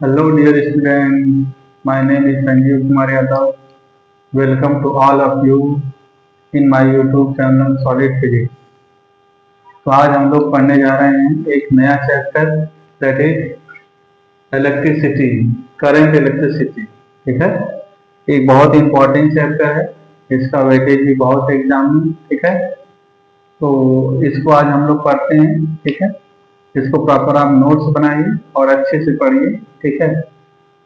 Hello dear students, my name is Sanjeev Kumar Yadav. Welcome to all of you in my YouTube channel Solid Physics. तो आज हम लोग पढ़ने जा रहे हैं एक नया chapter that is electricity, current electricity. ठीक है, एक बहुत इंपॉर्टेंट चैप्टर है, इसका वेटेज भी बहुत एग्जाम में। ठीक है, तो इसको आज हम लोग पढ़ते हैं। ठीक है, इसको प्रॉपर आप नोट्स बनाइए और अच्छे से पढ़िए। ठीक है,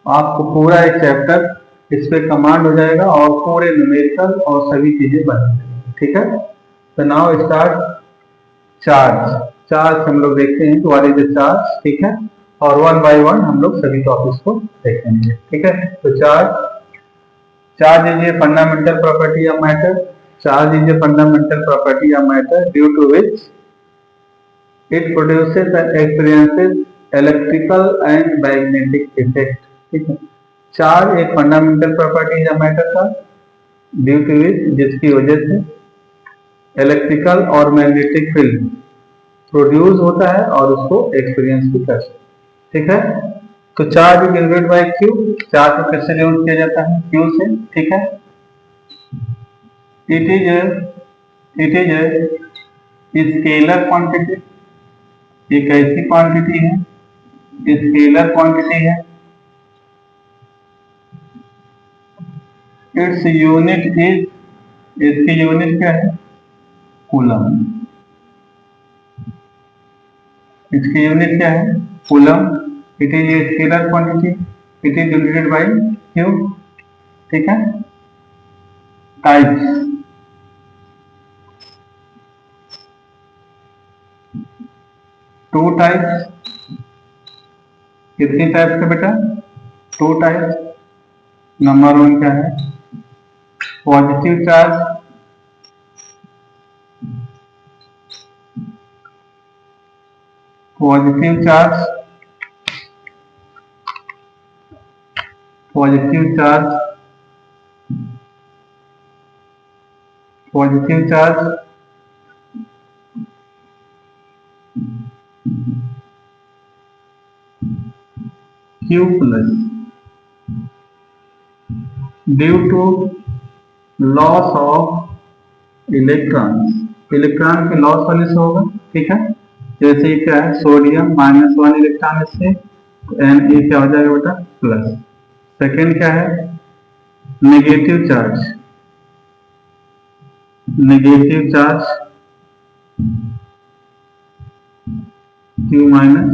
आपको पूरा एक चैप्टर इस पे कमांड हो जाएगा और पूरे न्यूमेरिकल और सभी चीजें बन जाएंगी। ठीक है, तो नाउ स्टार्ट। चार्ज, चार्ज हम लोग देखते हैं व्हाट इज द चार्ज। ठीक है, और वन बाय वन हम लोग सभी टॉपिक्स को देखेंगे। ठीक है, तो charge, charge is a fundamental property of matter. Charge is a fundamental property of matter due to which it produces and experiences electrical and magnetic effect। ठीक है, चार्ज एक फंडामेंटल प्रॉपर्टी है मैटर का, ड्यू टू विच जिसकी वजह से electrical और magnetic field produce होता है और उसको एक्सपीरियंस भी कर सकते। ठीक है, तो charge is given by Q. Charge को किससे डिनोट किया जाता है? क्यू से। ठीक है, इट इज स्केलर क्वांटिटी, एक ऐसी क्वांटिटी है, स्केलर क्वांटिटी है। इट्स यूनिट इज, इसकी यूनिट क्या है? कूलम। इसकी यूनिट क्या है? Coulomb. It is a scalar quantity, it is denoted by Q. ठीक है, टाइप्स, टू टाइप्स। कितनी टाइप्स का बेटा? Two types. नंबर वन क्या है? Positive charge, positive charge, positive charge, positive charge, Q plus, due to loss of electrons, electron के loss वाले से होगा। ठीक है, जैसे ये क्या है? सोडियम -1 इलेक्ट्रॉन इससे, तो Na क्या हो जाएगा बेटा? प्लस। सेकेंड क्या है? Negative charge, negative charge Q minus,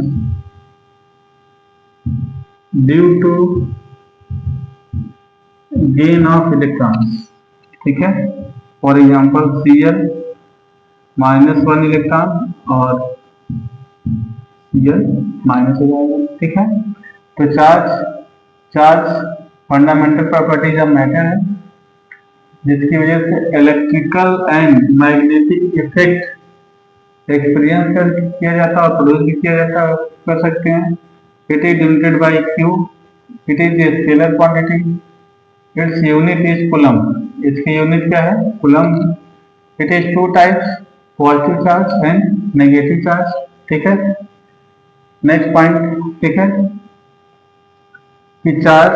due to gain of electrons. ठीक है, फॉर एग्जाम्पल Cl -1 इलेक्ट्रॉन और Cl माइनस हो जाएगा। ठीक है, तो charge, charge fundamental properties of matter है जिसकी वजह से electrical and magnetic effect experience किया जाता है और प्रोड्यूस भी किया जाता है, कर सकते हैं। It is denoted by Q, it is a scalar quantity, it's unit is coulomb. इसकी यूनिट क्या है? Coulomb. It is two types, positive charge and negative charge. ठीक है, नेक्स्ट पॉइंट। ठीक है, कि charge,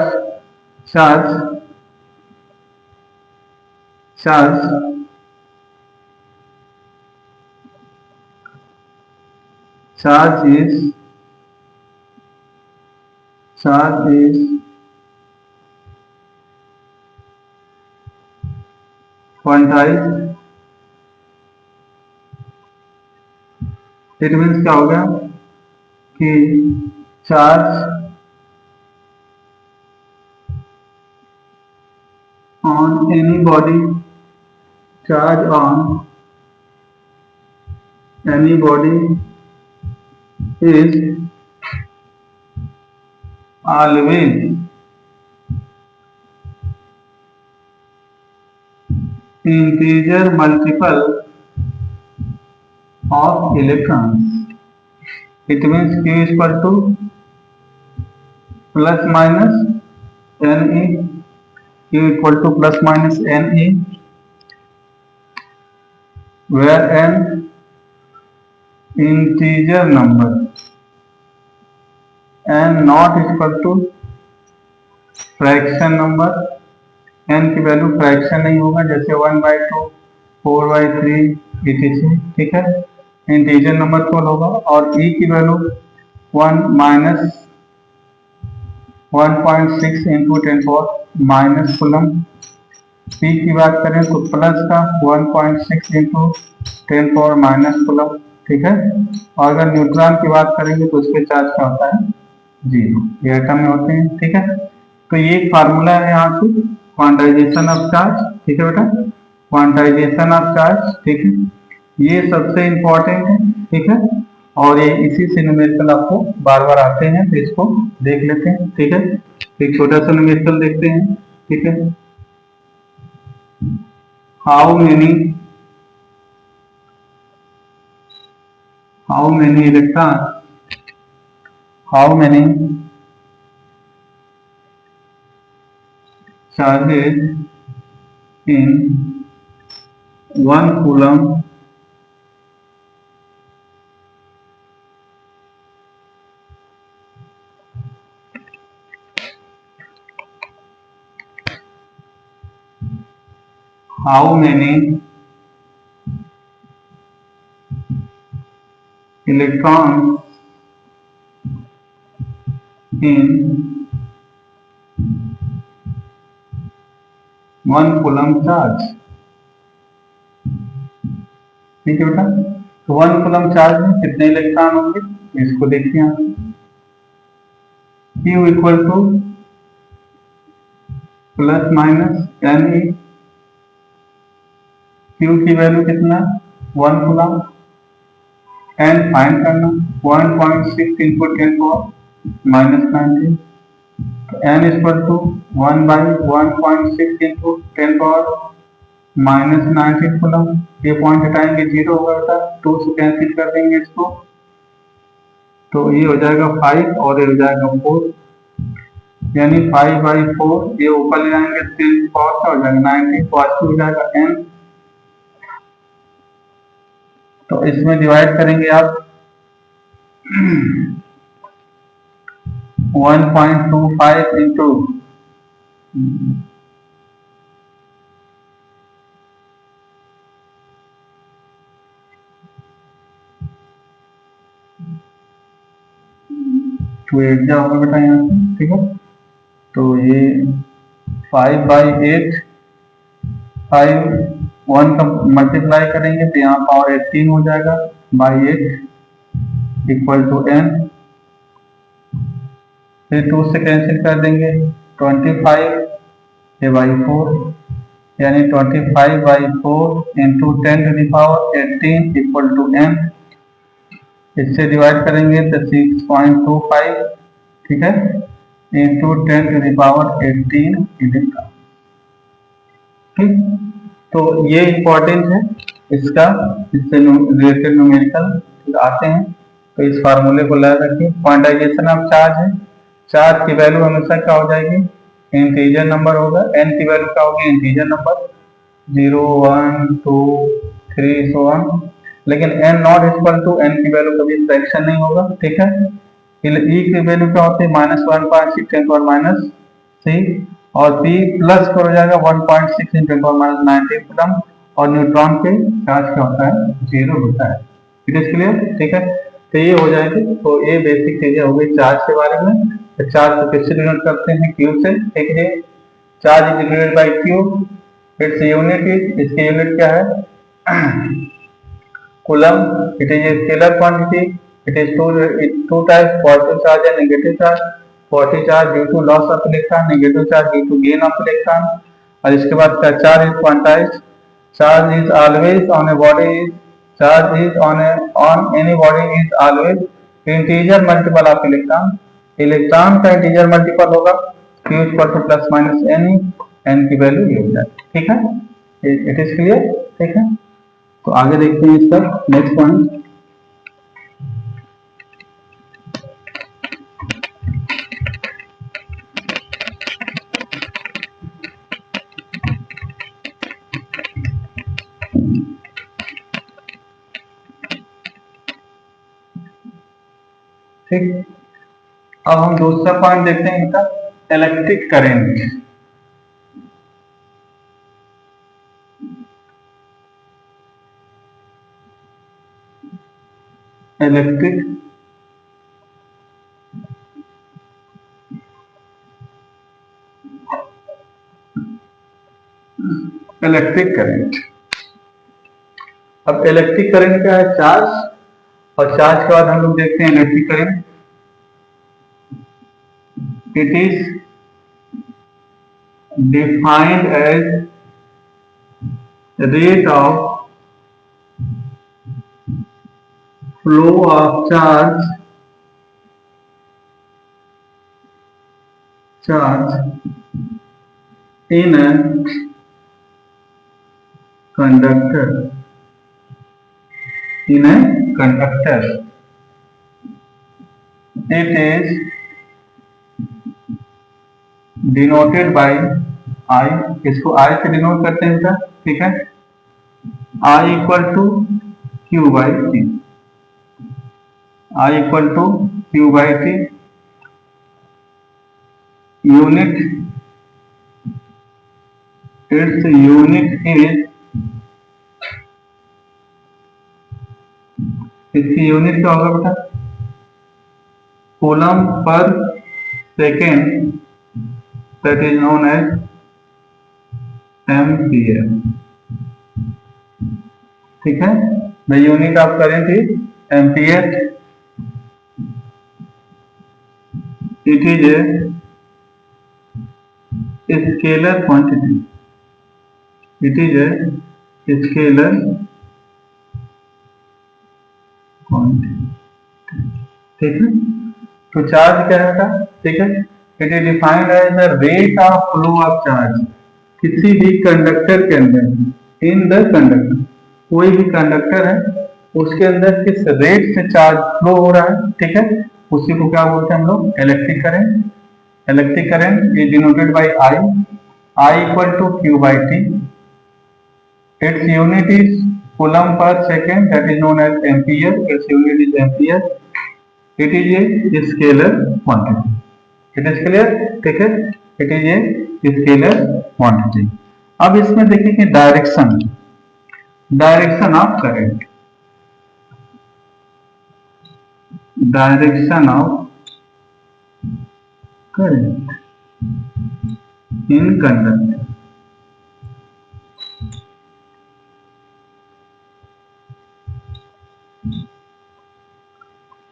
charge, charge, charge is, charge is quantized. It means क्या हो गया कि charge on any body, charge on any body is always integer multiple of electrons। It means Q is equal to plus minus Ne, Q equal to plus minus Ne, where n integer number, N not equal to fraction number, N की value fraction नहीं होगा, जैसे 1/2, 4/3 etc, ठीक है। Integer number कौन होगा, और ई की value 1 minus 1.6 into 10 coulomb. P की बात करें तो प्लस का 1.6 इंटू 10 कूलम, ठीक है। और अगर न्यूट्रॉन की बात करेंगे तो उसके चार्ज क्या होता है, 0, ये एटम में होते हैं, ठीक है। तो ये फार्मूला है यहाँ से क्वांटाइजेशन ऑफ चार्ज, ठीक है बेटा, क्वांटाइजेशन ऑफ चार्ज, ठीक है, ये सबसे इंपॉर्टेंट है, ठीक है। और ये इसी से न्यूमेरिकल आपको बार बार आते हैं, तो इसको देख लेते हैं, ठीक है। एक छोटा सा न्यूमेरिकल देखते हैं, ठीक है। How many electron, how many charges in 1 coulomb how many electrons in 1 coulomb charge, ठीक है बेटा। तो 1 कूलम चार्ज में कितने इलेक्ट्रॉन होंगे, इसको देखिए आप, Q equal to plus minus यानी Q की वैल्यू कितना, 1 कूलम, एन फाइंड करना, 1.6 इंटू 10⁻⁻⁹, तो N equal to 1/1.6 into 10⁻⁻⁹ coulomb. ये पॉइंट हटाएंगे 0 होगा बेटा, 2 से कैंसिल कर देंगे इसको, तो ये हो जाएगा 5 और ये हो जाएगा 4, यानी 5/4, ये ऊपर ले जाएंगे 10 पावर का हो जाएगा 90, पॉजिटिव हो जाएगा n। तो इसमें डिवाइड करेंगे आप 1.25 इंटू, तो एरिया होगा बेटा यहाँ से, ठीक है। तो ये 5/8, 5 1 का मल्टीप्लाई करेंगे तो यहाँ पावर 18 हो जाएगा, बाई 8 इक्वल टू n, फिर 2 से कैंसिल कर देंगे 25 ये बाई 4, यानी 25/4 इंटू 10⁻18 इक्वल टू n। इससे डिवाइड करेंगे तो 6.25, ठीक है, इंटू 10⁻18 इलेक्ट्रॉन, ठीक। तो ये इंपॉर्टेंट है इसका, इससे रिलेटेड न्यूमेरिकल आते हैं, तो इस फार्मूले को याद रखिए। क्वांटाइजेशन ऑफ चार्ज है, चार्ज की वैल्यू हमेशा क्या हो जाएगी, इंटीजर नंबर होगा, एन की वैल्यू क्या होगी, इंटीजर नंबर 0 1 2 3 सो ऑन, लेकिन N not equal to, N की वैल्यू कभी फ्रैक्शन नहीं होगा, ठीक है। ई की वैल्यू क्या होती है, -1.6 10⁻⁻6, और पी प्लस हो जाएगा 1.6 × 10⁻⁹ कूलम, और न्यूट्रॉन के चार्ज क्या होता है, 0 होता है। इट इज क्लियर, ठीक है। तो ये हो जाएगी, तो ये बेसिक चीजें हो गई चार्ज के बारे में। तो चार्ज को किससे डिनोट करते हैं, क्यू से, ठीक है। Charge is denoted by Q, it's unit is, इसकी यूनिट क्या है, coulomb. It is a scalar quantity, it is two types, positive charge and negative charge। positive charge due to loss of electron, negative charge due to gain of electron। और इसके बाद का charge is quantized, charge is always on a body is, charge is on any body is always integer multiple of electron। Electron का integer multiple होगा, q equal to plus minus N, N की value ये हो जाए, ठीक है। It is clear, ठीक है। तो आगे देखते हैं इसका नेक्स्ट पॉइंट। ठीक, अब हम दूसरा पॉइंट देखते हैं इनका, electric current. Electric electric current. अब इलेक्ट्रिक करंट क्या है? चार्ज, और चार्ज के बाद हम लोग देखते हैं electric current. It is defined as rate of flow of charge in a conductor, in a conductor. It is denoted by I, इसको I से डिनोट करते हैं बेटा, ठीक है। I equal to Q by T, I equal to Q by T। Unit, its unit is, इसकी unit क्या होगा बेटा? Coulomb per second, that is known as ampere, ठीक है भाई। यूनिट आप करें थी ampere. It is a scalar quantity, it is a scalar quantity, ठीक है। तो चार्ज क्या है, ठीक है। It is defined as the rate of flow of charge, किसी भी कंडक्टर के अंदर, इन द कंडक्टर, कोई भी कंडक्टर है उसके अंदर किस रेट से चार्ज फ्लो हो रहा है, ठीक है, उसी को क्या बोलते हैं हम लोग? Electric current. Electric current is denoted by I, I equal to Q by T. Its unit is coulomb per second, that is known as ampere, its unit is ampere. It is a scalar quantity, it is clear, ठीक है। It is a scalar quantity. अब इसमें देखिए कि direction, direction of current, direction of current in conductor.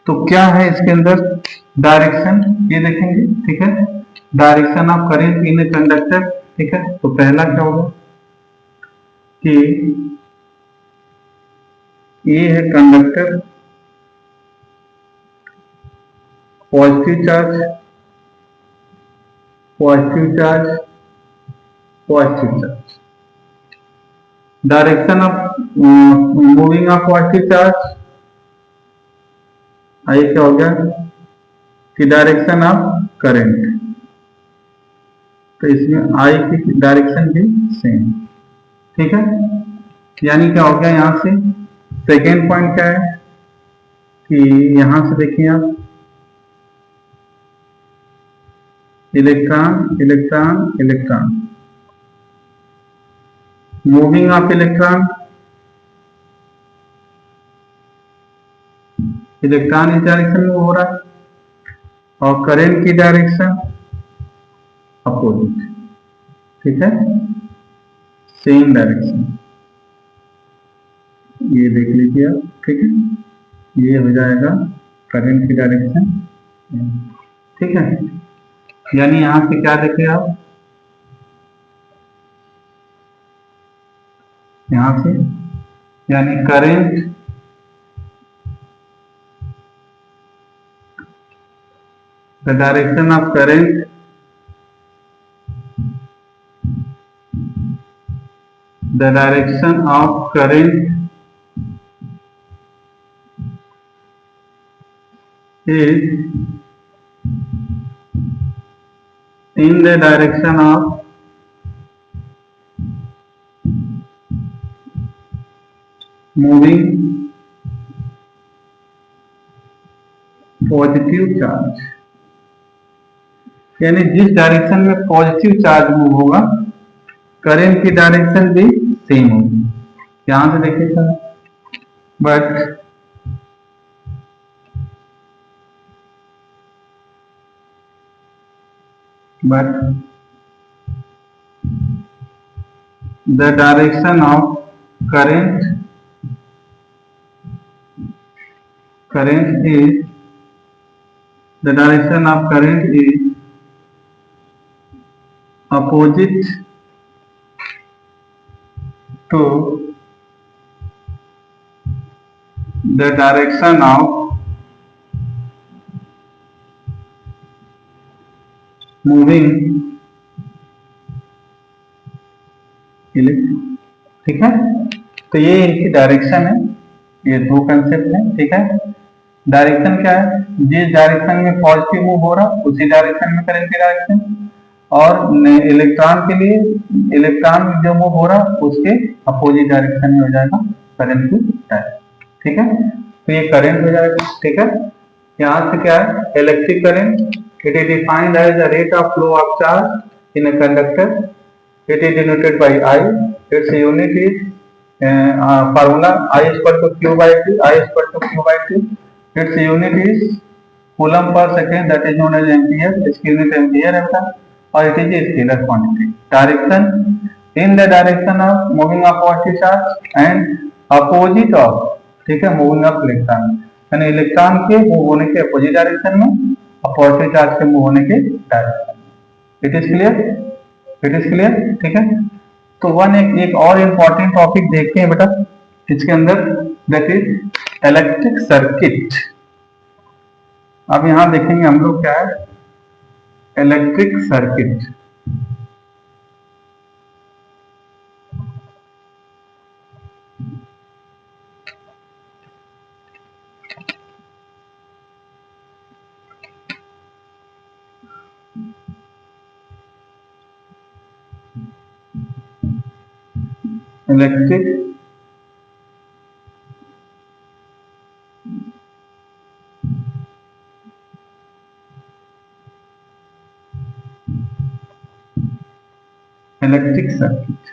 तो क्या है इसके अंदर डायरेक्शन, ये देखेंगे, ठीक है। Direction of current in a conductor, ठीक है। तो पहला क्या होगा कि ये है conductor, positive charge, positive charge, positive charge. Direction of moving of positive charge, आइए क्या हो गया कि डायरेक्शन ऑफ करंट, तो इसमें आई की डायरेक्शन भी सेम, ठीक है। यानी क्या हो गया यहां से, सेकेंड पॉइंट क्या है कि यहां से देखिए आप, electron electron electron, moving of electron, electron इस डायरेक्शन में हो रहा है, और करंट की डायरेक्शन अपोजिट, ठीक है, सेम डायरेक्शन। ये देख लीजिए आप, ठीक है, ये हो जाएगा करंट की डायरेक्शन, ठीक है। यानी यहां से क्या देखें आप, यहां से यानी current, the direction of current the direction of current is in the direction of moving positive charge, यानी जिस डायरेक्शन में पॉजिटिव चार्ज मूव होगा करंट की डायरेक्शन भी सेम होगी। यहां से देखिए sir, but the direction of current is the direction of current is opposite to the direction of moving electron. ठीक है, तो ये इनकी डायरेक्शन है, ये दो कंसेप्ट है। ठीक है, डायरेक्शन क्या है, जिस डायरेक्शन में पॉजिटिव मूव हो रहा उसी डायरेक्शन में करंट की डायरेक्शन, और इलेक्ट्रॉन के लिए इलेक्ट्रॉन जो मूव हो रहा उसके अपोजिट डायरेक्शन में हो जाएगा करंट की डायरेक्शन। ठीक है, तो ये करंट हो जाएगा। ठीक है, यहाँ से क्या है, electric current it is defined as the rate of flow of charge in a conductor, it is denoted by I, its unit is formula I is equal to Q by T, I is equal to Q by T, its unit is coulomb per second, that is known as ampere, इसकी unit ampere है बेटा, और it is a scalar quantity। Direction in the direction of moving of positive charge and opposite of, ठीक है, moving of electron, यानी electron के move होने के अपोजिट डायरेक्शन में और पॉजिटिव चार्ज के मूव होने के डायरेक्शन में। It is clear, it is clear. ठीक है, तो एक और इम्पोर्टेंट टॉपिक देखते हैं बेटा इसके अंदर, दैट इज इलेक्ट्रिक सर्किट। अब यहां देखेंगे हम लोग क्या है, electric circuit. Electric electric circuit,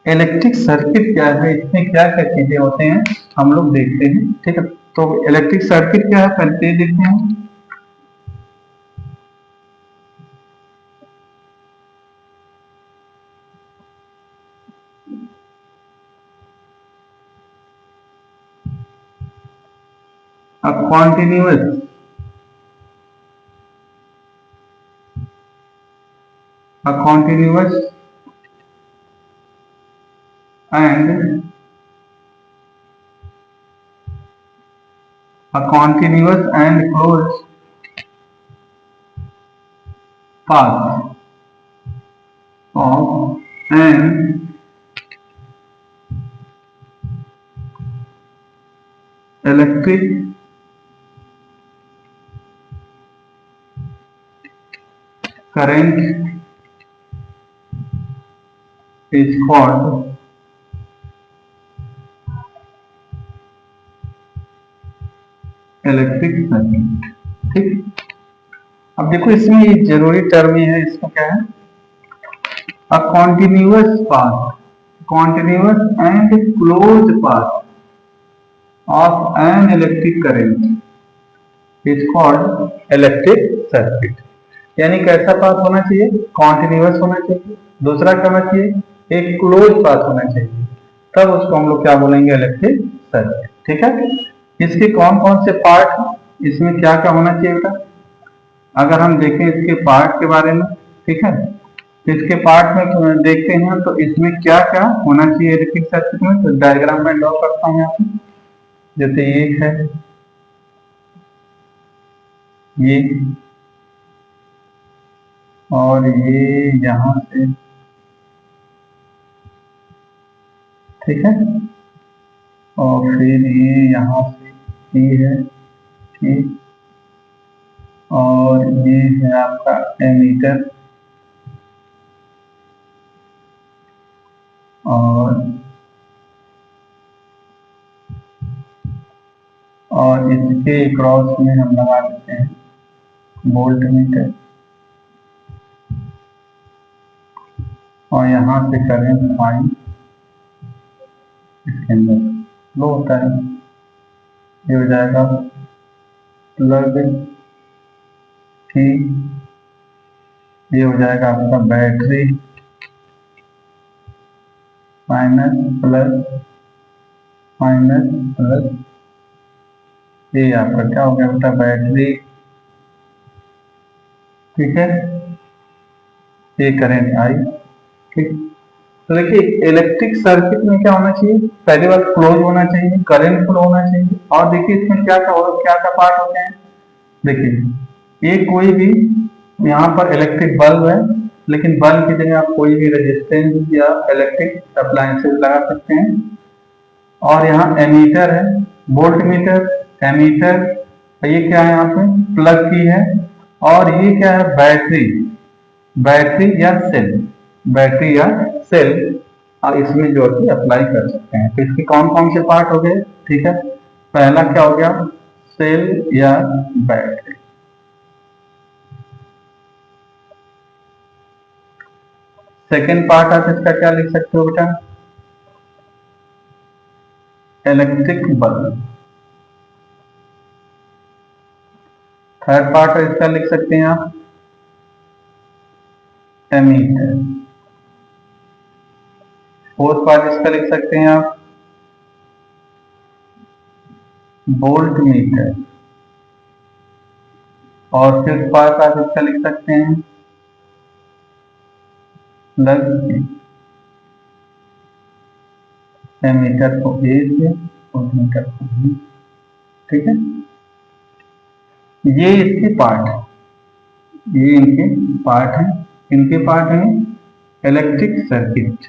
electric circuit क्या है, इसमें क्या क्या चीजें होते हैं हम लोग देखते हैं। ठीक है, तो इलेक्ट्रिक सर्किट क्या है पहले देखते हैं। A continuous and a continuous and closed path of an electric current is called electric circuit. ठीक, अब देखो इसमें एक जरूरी टर्म है, इसको क्या है, a continuous path, continuous and closed path of an electric current is called electric circuit. यानी कैसा पाथ होना चाहिए, कॉन्टिन्यूअस होना चाहिए, दूसरा क्या होना चाहिए, एक क्लोज पाथ होना चाहिए, तब उसको हम लोग क्या बोलेंगे, इलेक्ट्रिक सर्किट। ठीक है, इसके कौन कौन से पार्ट, इसमें क्या क्या होना चाहिए बेटा, अगर हम देखें इसके पार्ट के बारे में। ठीक है, इसके पार्ट में देखते हैं तो इसमें क्या क्या होना चाहिए इलेक्ट्रिक सर्किट में, तो डायग्राम में ड्रॉ करता हूं यहाँ पे। जैसे एक है ये, और ये यहां से, ठीक है, और फिर ये यहां से ये है, ठीक, और ये है आपका एमीटर, और इसके क्रॉस में हम लगा देते हैं वोल्ट मीटर, और यहाँ से करेंट फाइन इसके अंदर लो होता है। ये हो जाएगा प्लग थी, ये हो जाएगा आपका battery minus plus minus plus, ये आपका क्या हो गया बेटा बैटरी, ठीक है। ये करेंट आई, ठीक। तो देखिए इलेक्ट्रिक सर्किट में क्या होना चाहिए, पहली बात क्लोज होना चाहिए, करंट फ्लो होना चाहिए। और देखिए इसमें क्या क्या पार्ट होते हैं। देखिए ये कोई भी, यहाँ पर इलेक्ट्रिक बल्ब है, लेकिन बल्ब की जगह आप कोई भी रेजिस्टेंस या इलेक्ट्रिक अप्लायंसेस लगा सकते हैं। और यहाँ एमीटर है, वोल्ट मीटर, एमीटर, ये क्या है यहाँ पे प्लग की है। और ये क्या है बैटरी, बैटरी या सेल, बैटरी या सेल, और इसमें जो है अप्लाई कर सकते हैं। तो इसके कौन कौन से पार्ट हो गए, ठीक है। पहला क्या हो गया सेल या बैटरी। सेकेंड पार्ट आप इसका क्या लिख सकते हो बेटा, इलेक्ट्रिक बल्ब। थर्ड पार्ट इसका लिख सकते हैं आप एमीटर। फोर्थ पार्ट इसका लिख सकते हैं आप वोल्ट मीटर। और फिफ्थ पार्ट आप इसका लिख सकते हैं प्लग की। एमीटर को ए से, वोल्ट मीटर को बी, ठीक है। ये इसके पार्ट है, ये इनके पार्ट हैं। इनके पार्ट हैं इलेक्ट्रिक सर्किट।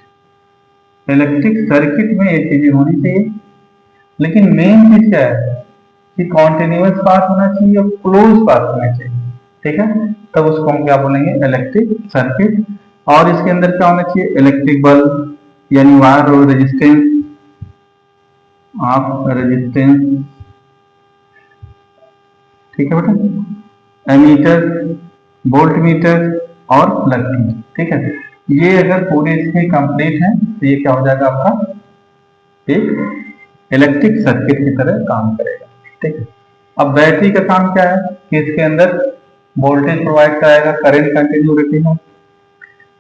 इलेक्ट्रिक सर्किट में ये चीजें होनी चाहिए, लेकिन मेन चीज क्या है कि कॉन्टिन्यूअस पाथ होना चाहिए और क्लोज पाथ होना चाहिए, ठीक है। तब उसको हम क्या बोलेंगे इलेक्ट्रिक सर्किट। और इसके अंदर क्या होना चाहिए इलेक्ट्रिक बल्ब, यानी वायर और रेजिस्टेंस, आप रेजिस्टेंस, ठीक है बेटा, एमीटर, वोल्ट मीटर और प्लग की, ठीक है। ये अगर पूरे इसमें कंप्लीट है तो ये क्या हो जाएगा आपका एक इलेक्ट्रिक सर्किट की तरह काम करेगा, ठीक है। अब बैटरी का काम क्या है कि इसके अंदर वोल्टेज प्रोवाइड कराएगा, करंट कंटिन्यू रखेगा।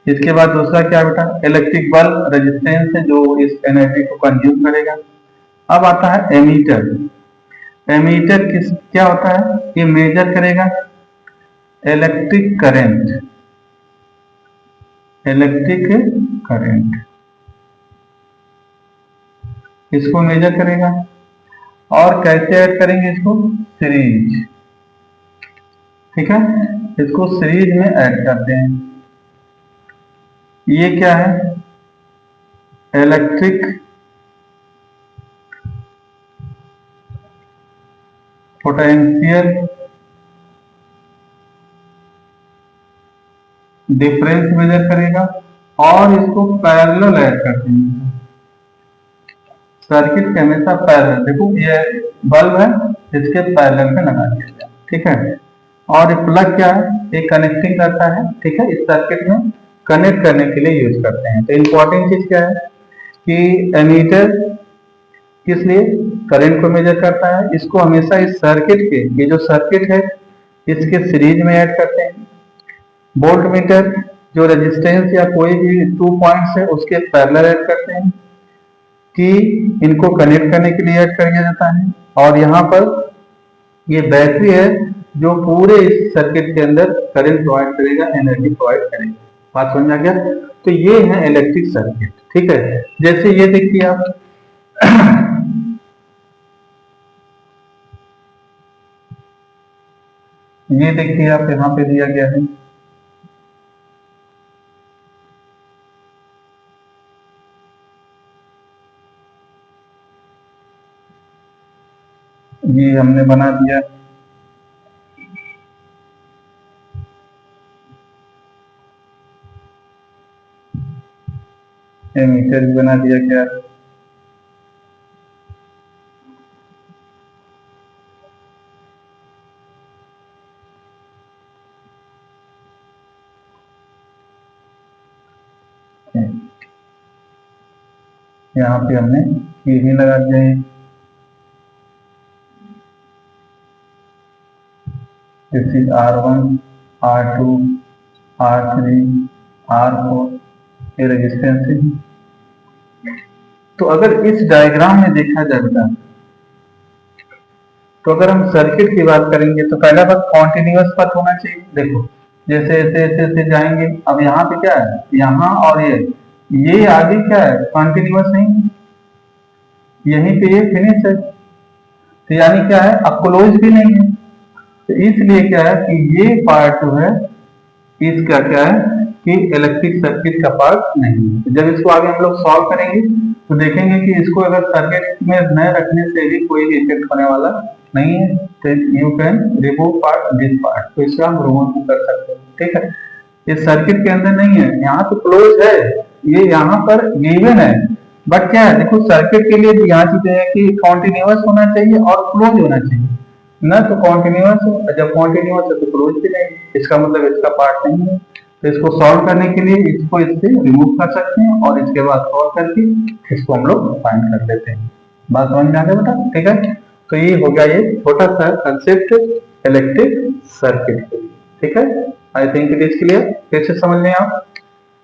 इसके बाद दूसरा क्या बेटा इलेक्ट्रिक बल्ब रेजिस्टेंस है जो इस एनर्जी को कंज्यूम करेगा। अब आता है एमीटर। एमीटर किस क्या होता है, ये मेजर करेगा इलेक्ट्रिक करंट, इलेक्ट्रिक करंट इसको मेजर करेगा। और कैसे ऐड करेंगे इसको, सीरीज, ठीक है। इसको सीरीज में ऐड करते हैं। ये क्या है इलेक्ट्रिक पोटेंशियल डिफरेंस मेजर करेगा। और इसको पैरेलल ऐड करते हैं, सर्किट के हमेशा पैरेलल, देखो ये बल्ब है इसके पैरेलल में लगा दिया जाए, ठीक है। और ये प्लग क्या है, ये कनेक्टिंग करता है, ठीक है। इस सर्किट में कनेक्ट करने के लिए यूज करते हैं। तो इंपॉर्टेंट चीज क्या है कि एमीटर किस लिए करंट को मेजर करता है, इसको हमेशा इस सर्किट के, ये जो सर्किट है इसके सीरीज में ऐड करते हैं। वोल्ट मीटर जो रेजिस्टेंस या कोई भी 2 पॉइंट्स है उसके पैरेलल ऐड करते हैं कि इनको कनेक्ट करने के लिए ऐड कर दिया जाता है। और यहाँ पर ये बैटरी है जो पूरे इस सर्किट के अंदर करंट प्रोवाइड करेगा, एनर्जी प्रोवाइड करेगा। बात समझ आ गया। तो ये है इलेक्ट्रिक सर्किट, ठीक है। जैसे ये देखिए आप ये देखिए आप यहाँ पे दिया गया है, ये हमने बना दिया, एमीटर भी बना दिया गया। यहाँ पे हमने ये भी लगा दिया है। This is R1, R2, R3, R4, ये रेजिस्टेंस है। तो अगर इस डायग्राम में देखा जाए बेटा, तो अगर हम सर्किट की बात करेंगे तो पहला बात कॉन्टिन्यूअस पथ होना चाहिए। देखो जैसे ऐसे ऐसे ऐसे जाएंगे, अब यहाँ पे क्या है, यहाँ और ये आगे क्या है, कॉन्टिन्यूअस नहीं है, यहीं पे ये फिनिश है, तो यानी क्या है, अब क्लोज भी नहीं है। तो इसलिए क्या है कि ये पार्ट जो है इसका क्या है कि इलेक्ट्रिक सर्किट का पार्ट नहीं है। तो जब इसको आगे हम लोग सॉल्व करेंगे तो देखेंगे कि इसको अगर सर्किट में न रखने से भी कोई इफेक्ट होने वाला नहीं है। तो you can remove part this part, तो इसका हम रिमूव कर सकते हैं। ठीक है, इस सर्किट के अंदर नहीं है, यहाँ तो क्लोज है, ये यहाँ पर गिवन है, बट क्या है, देखो सर्किट के लिए यहाँ चीजें है कि कॉन्टिन्यूअस होना चाहिए और क्लोज होना चाहिए, ना तो कॉन्टिन्यूअस हो, जब कॉन्टिन्यूअस है तो क्लोज भी नहीं, इसका मतलब इसका पार्ट नहीं है। तो इसको सॉल्व करने के लिए इसको इससे रिमूव कर सकते हैं और इसके बाद सॉल्व करके इसको हम लोग फाइंड कर लेते हैं। बात समझ में आ गया बेटा? ठीक है, तो ये हो गया ये छोटा सा कंसेप्ट इलेक्ट्रिक सर्किट के लिए। ठीक है, I think it is clear. फिर से समझ लें आप,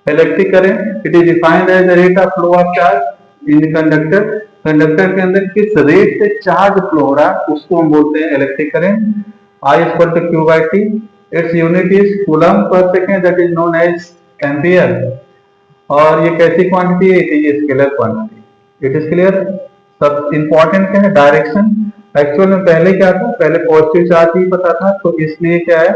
electric current it is defined as the rate of flow of charge in conductor. Conductor के अंदर किस रेट से चार्ज फ्लो हो रहा है उसको हम बोलते हैं electric current. I equal to Q by T, its unit is coulomb per second, that is known as ampere. और ये कैसी क्वांटिटी है, it is scalar quantity. It is clear. सब इंपॉर्टेंट क्या है, डायरेक्शन। एक्चुअल में पहले क्या था, पहले पॉजिटिव चार्ज ही पता था, तो इसलिए क्या है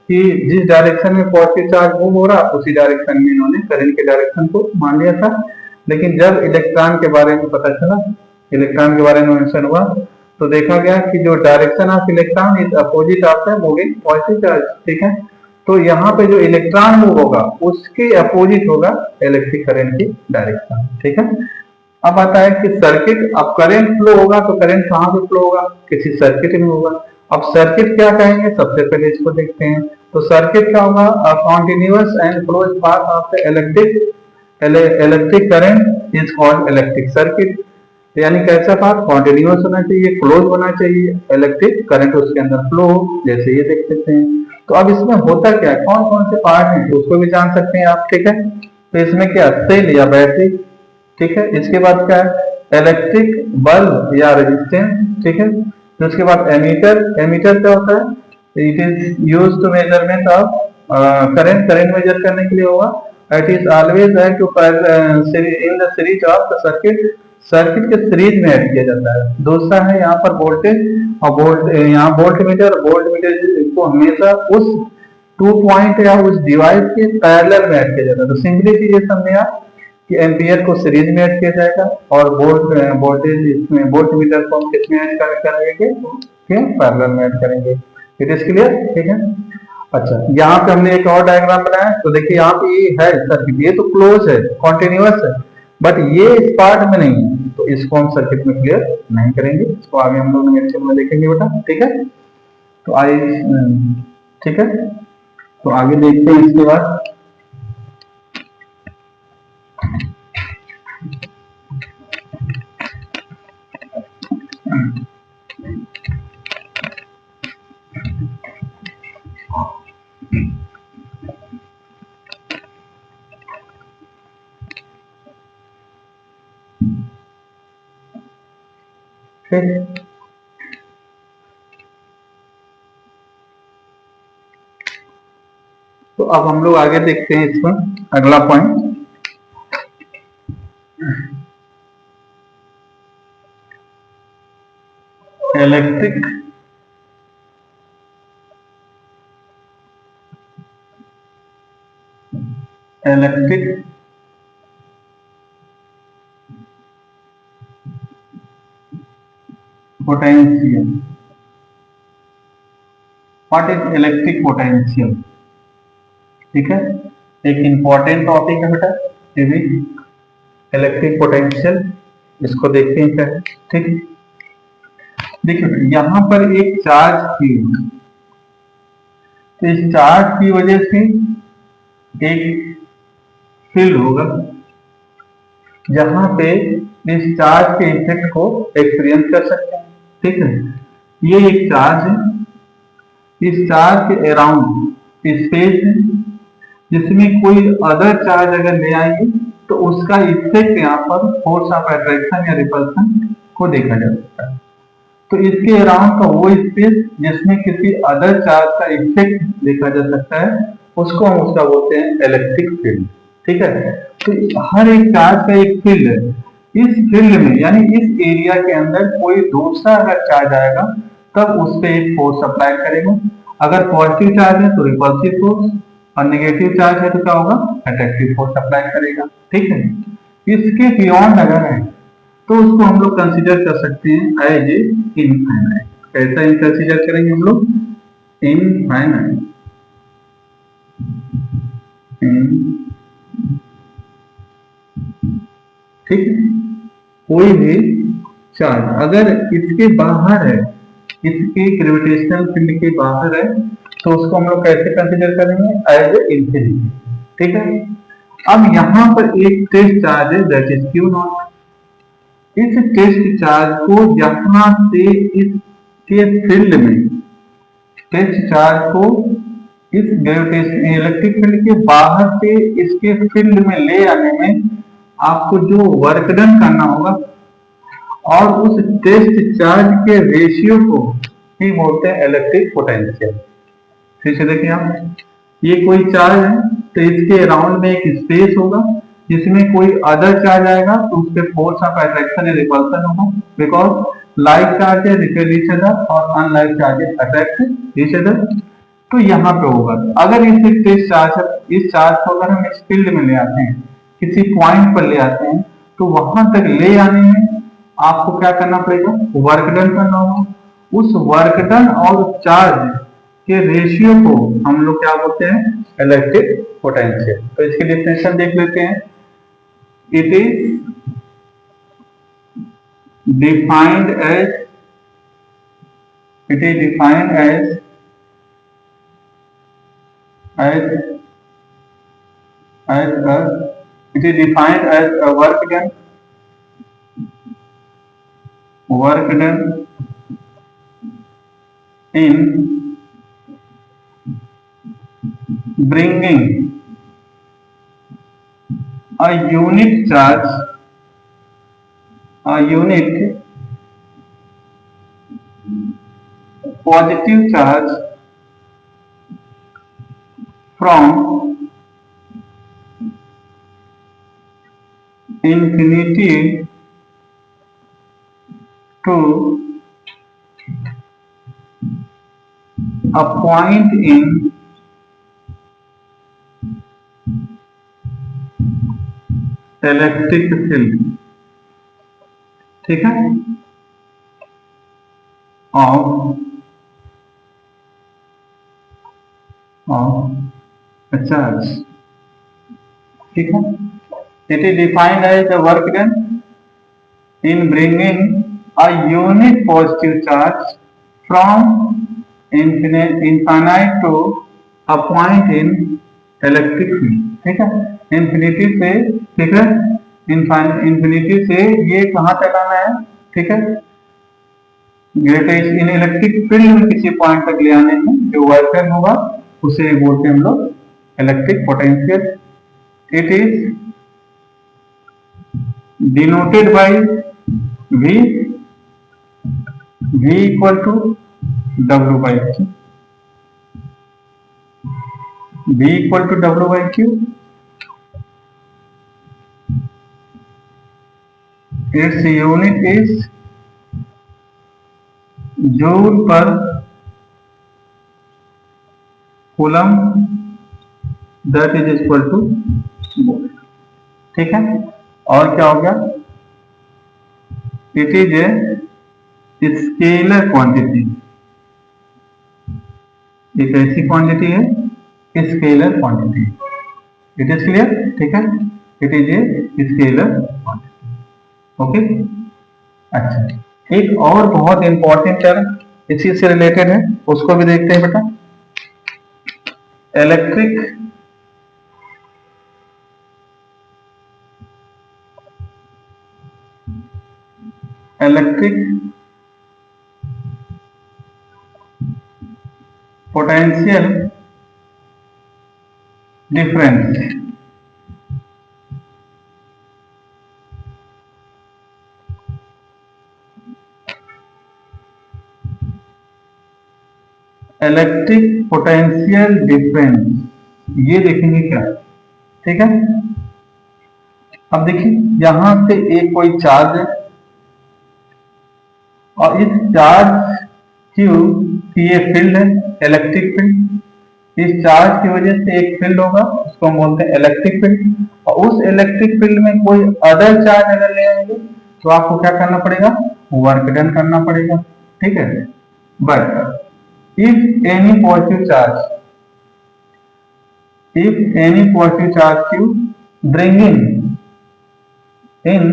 कि जिस डायरेक्शन में पॉजिटिव चार्ज मूव हो रहा उसी डायरेक्शन में इन्होंने करंट के डायरेक्शन को मान लिया था। लेकिन जब इलेक्ट्रॉन के बारे में पता चला, इलेक्ट्रॉन के बारे में मेंशन हुआ, तो देखा गया कि जो direction of electron is opposite of the moving positive charge. ठीक है, तो यहाँ पे जो इलेक्ट्रॉन मूव होगा उसके अपोजिट होगा इलेक्ट्रिक करंट की डायरेक्शन। ठीक है, अब आता है कि सर्किट, अब करंट फ्लो होगा तो करंट कहाँ से फ्लो होगा, किसी सर्किट में होगा। अब सर्किट क्या कहेंगे, सबसे पहले इसको देखते हैं। तो सर्किट क्या होगा, continuous and close path of the electric current is called electric circuit. यानी कैसा पाथ, कॉन्टिन्यूअस होना चाहिए, क्लोज होना चाहिए, इलेक्ट्रिक करंट उसके अंदर फ्लो, जैसे ये देख सकते हैं। तो अब इसमें होता क्या है, कौन कौन से पार्ट हैं तो उसको भी जान सकते हैं आप। ठीक है, तो इसमें क्या, सेल या बैटरी। ठीक है, इसके बाद क्या है, इलेक्ट्रिक बल्ब या रेजिस्टेंस। ठीक है, तो उसके बाद एमीटर। एमीटर क्या होता है, it is use to measurement of current, current measure करने के लिए होगा। इट इज ऑलवेज है to in the series of the circuit, circuit के सीरीज में ऐड किया जाता है। दूसरा है यहाँ पर वोल्टेज, और वोल्ट यहाँ वोल्ट मीटर, वोल्ट मीटर को हमेशा उस 2 पॉइंट या उस डिवाइस के पैरेलल में ऐड किया जाता है। तो सिंपली चीजें समझे आप कि एम्पियर को सीरीज में ऐड किया जाएगा और वोल्टेज इसमें वोल्ट मीटर को हम किसमें ऐड करेंगे, पैरेलल में ऐड करेंगे। It is clear. ठीक है, अच्छा यहाँ पे हमने एक और डायग्राम बनाया, तो देखिए यहाँ पे ये है सर्किट, ये तो क्लोज है, कॉन्टिन्यूअस है, बट ये इस पार्ट में नहीं है, तो इसको हम सर्किट में क्लियर नहीं करेंगे, इसको आगे हम लोग नेक्स्ट में देखेंगे बेटा। ठीक है, तो आई, ठीक है, तो आगे देखते हैं इसके बाद। ठीक, तो अब हम लोग आगे देखते हैं इसमें अगला point, electric electric potential. What is electric potential? ठीक है, एक इंपॉर्टेंट टॉपिक है बेटा ये भी, इलेक्ट्रिक पोटेंशियल, इसको देखते हैं क्या है। ठीक है, देखिए यहाँ पर एक चार्ज की, तो इस चार्ज की वजह से एक फील्ड होगा, जहां पे इस चार्ज के इफेक्ट को एक्सपीरियंस कर सकते हैं। ठीक है, ये एक चार्ज है, इस चार्ज के अराउंड स्पेस है जिसमें कोई अदर चार्ज अगर ले आएंगे तो उसका इफेक्ट यहाँ पर फोर्स ऑफ अट्रैक्शन या रिपल्सन को देखा जा सकता है। तो इसके अराउंड का वो स्पेस जिसमें किसी अदर चार्ज का इफेक्ट देखा जा सकता है उसको हम उसका बोलते हैं इलेक्ट्रिक फील्ड। ठीक है, तो हर एक चार्ज का एक फील्ड है। इस फील्ड में यानी इस एरिया के अंदर कोई दूसरा अगर चार्ज आएगा तब उस पर एक फोर्स अप्लाई करेगा। अगर पॉजिटिव चार्ज है तो रिपल्सिव फोर्स और नेगेटिव चार्ज है तो क्या होगा, अट्रैक्टिव फोर्स अप्लाई करेगा। ठीक है, इसके बियॉन्ड अगर है तो उसको हम लोग कंसीडर कर सकते हैं एज ए इनफाइनाइट। कैसा कंसीडर करेंगे हम लोग, इनफाइनाइट। ठीक है, कोई भी चार्ज अगर इसके बाहर है, इसके ग्रेविटेशनल फील्ड के बाहर है तो उसको हम लोग कैसे कंसीडर करेंगे, एज ए इंफिनिटी। ठीक है, अब यहां पर एक टेस्ट चार्ज है दैट इज क्यू नॉट। इस टेस्ट चार्ज को यहां से इसके फील्ड में, टेस्ट चार्ज को इस ग्रेविटेशन इलेक्ट्रिक फील्ड के बाहर से इसके फील्ड में ले आने में आपको जो वर्क डन करना होगा और उस टेस्ट चार्ज के रेशियो को ही बोलते हैं इलेक्ट्रिक पोटेंशियल। फिर से देखिए आप, ये कोई चार्ज है तो इसके अराउंड में एक स्पेस होगा जिसमें कोई अदर चार्ज आएगा तो उस पर फोर्स ऑफ अट्रैक्शन या रिपल्सन होगा, because like charges repel each other और unlike charges attract each other. तो यहाँ पे होगा अगर इस चार्ज, इस चार्ज को अगर हम इस फील्ड में ले आते हैं, किसी पॉइंट पर ले आते हैं, तो वहां तक ले आने में आपको क्या करना पड़ेगा, वर्क डन करना होगा। उस वर्क डन और चार्ज के रेशियो को हम लोग क्या बोलते हैं, इलेक्ट्रिक पोटेंशियल। तो इसकी डिफिनेशन देख लेते हैं। It is defined as, it is defined as as as a it is defined as a work done in bringing a unit charge, a unit positive charge from infinity to a point in electric field. ठीक है, of charge. ठीक है, it is defined as the work done in bringing a unit positive charge from infinite to a point in electric field। ठीक है, infinity से, ठीक है, infinity से ये कहां तक आना है, ठीक है, ग्रेविटेशन इन इलेक्ट्रिक फील्ड में किसी पॉइंट तक ले आने में जो वर्क डन होगा उसे बोलते हैं हम लोग electric potential. It is denoted bye V, V equal to W by Q, V equal to W by Q, its unit is joule per coulomb, that is equal to volt। ठीक है, और क्या हो गया, it is a scalar quantity, एक ऐसी quantity है scalar quantity. It is clear, ठीक है, it is a scalar quantity. Okay, अच्छा, एक और बहुत इंपॉर्टेंट टर्म इसी से रिलेटेड है, उसको भी देखते हैं बेटा। Electric electric potential difference. Electric potential difference ये देखेंगे क्या, ठीक है। अब देखिए यहां से एक कोई चार्ज है और इस चार्ज क्यू की ये फील्ड है, इलेक्ट्रिक फील्ड। इस चार्ज की वजह से एक फील्ड होगा, उसको हम बोलते हैं इलेक्ट्रिक फील्ड। और उस इलेक्ट्रिक फील्ड में कोई अदर चार्ज अगर ले आएंगे तो आपको क्या करना पड़ेगा, वर्क डन करना पड़ेगा, ठीक है। But if any positive charge q bringing in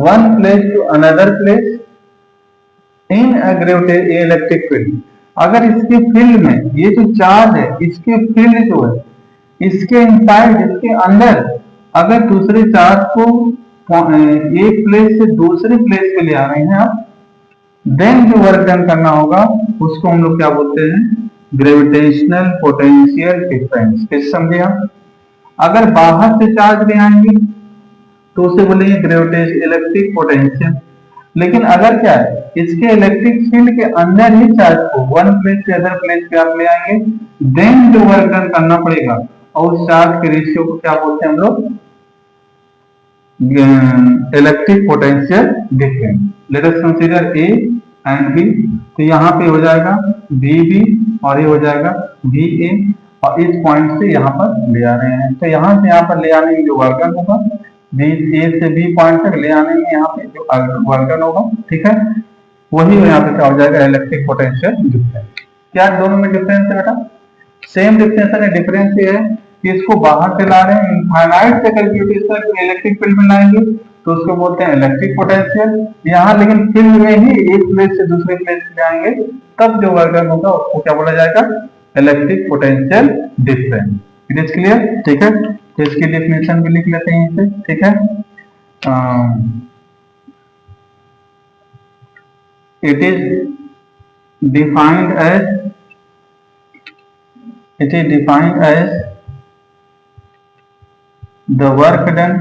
one place to another place in a electric field, अगर इसके फील्ड में ये जो चार्ज है इसके फील्ड जो है इसके इनसाइड इसके अंदर अगर दूसरे चार्ज को एक प्लेस से दूसरे प्लेस पे ले आ रहे हैं आप, देन जो वर्क डन करना होगा उसको हम लोग क्या बोलते हैं, ग्रेविटेशनल पोटेंशियल डिफरेंस। किस समझे आप, अगर बाहर से चार्ज ले आएंगे तो उसे बोलेंगे ग्रेविटेशन इलेक्ट्रिक पोटेंशियल। लेकिन अगर क्या है इसके इलेक्ट्रिक फील्ड के अंदर ही चार्ज को वन प्लेस से अदर प्लेस पे आप ले आएंगे, देन जो वर्क डन करना पड़ेगा और उस चार्ज के रेशियो को क्या बोलते हैं हम लोग, electric potential difference. Let us consider A and B. तो यहाँ पे हो जाएगा बी बी और ये हो जाएगा बी ए, और इस पॉइंट से यहाँ पर ले आ रहे हैं। तो यहाँ से यहाँ पर ले आने में जो वर्क डन होगा, बी ए से बी पॉइंट तक ले आने में यहाँ पे जो वर्क डन होगा, ठीक है, वही यहाँ पे क्या हो जाएगा, इलेक्ट्रिक पोटेंशियल डिफरेंस। क्या दोनों में डिफरेंस है बेटा, सेम डिफरेंस है। डिफरेंस ये है कि इसको बाहर से ला रहे हैं, इनफाइनाइट से कैलकुलेशन को इलेक्ट्रिक फील्ड में लाएंगे तो उसको बोलते हैं इलेक्ट्रिक पोटेंशियल। यहाँ लेकिन फील्ड में ही एक प्लेस से दूसरे प्लेस पे आएंगे तब जो वर्क डन होगा उसको क्या बोला जाएगा, electric potential difference. It is clear, ठीक है। तो इसकी डेफिनेशन भी लिख लेते हैं इसे, ठीक है। It is defined as the work done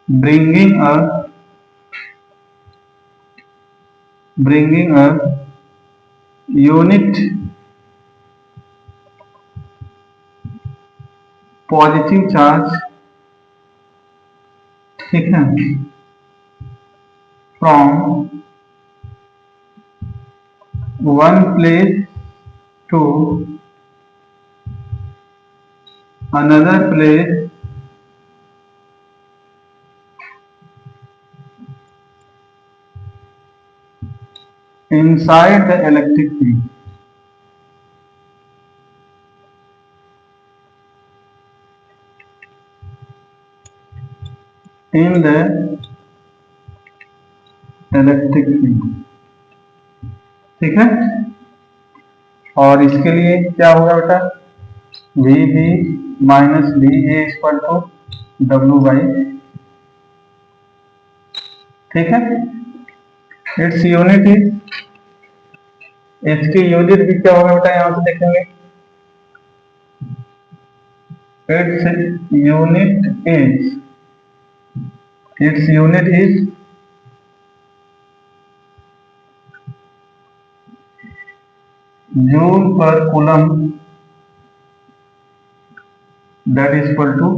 bringing a unit positive charge, ठीक है, from one place to another place inside the electric field. In the electric field, ठीक है। और इसके लिए क्या होगा बेटा, V B minus D A equal to W by, ठीक है। इट्स यूनिट इज, इसकी यूनिट भी क्या होगा बेटा, यहां से देखेंगे, its unit is joule per coulomb, that is equal to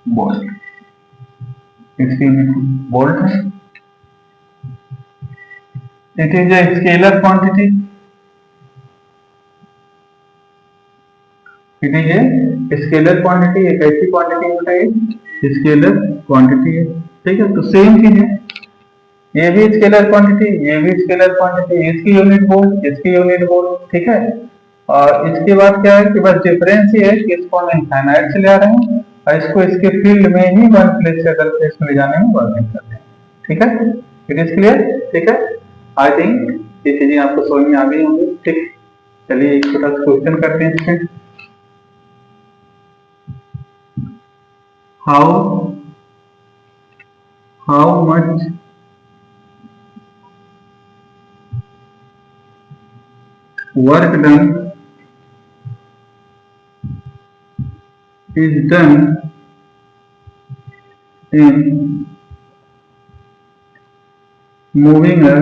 volt. इसकी यूनिट वोल्ट है। It is a scalar quantity, it is a scalar quantity. एक ऐसी क्वांटिटी होता है, स्केलर क्वांटिटी है, ठीक है। तो सेम चीज है, ये भी स्केलर क्वांटिटी, ये भी स्केलर क्वांटिटी, इसकी यूनिट वोल्ट, इसकी यूनिट वोल्ट, ठीक है। और इसके बाद क्या है कि बस डिफरेंस ये है कि इसको हम इनफाइनाइट से ले आ रहे हैं और इसको इसके फील्ड में ही वन प्लेस से अदर प्लेस में ले जाने में वर्किंग करते हैं, ठीक है। इट इज क्लियर, ठीक है। आई थिंक ये चीजें आपको समझ में आ गई होंगी, ठीक। चलिए एक छोटा सा क्वेश्चन करते हैं इससे। How how much work done is done in moving a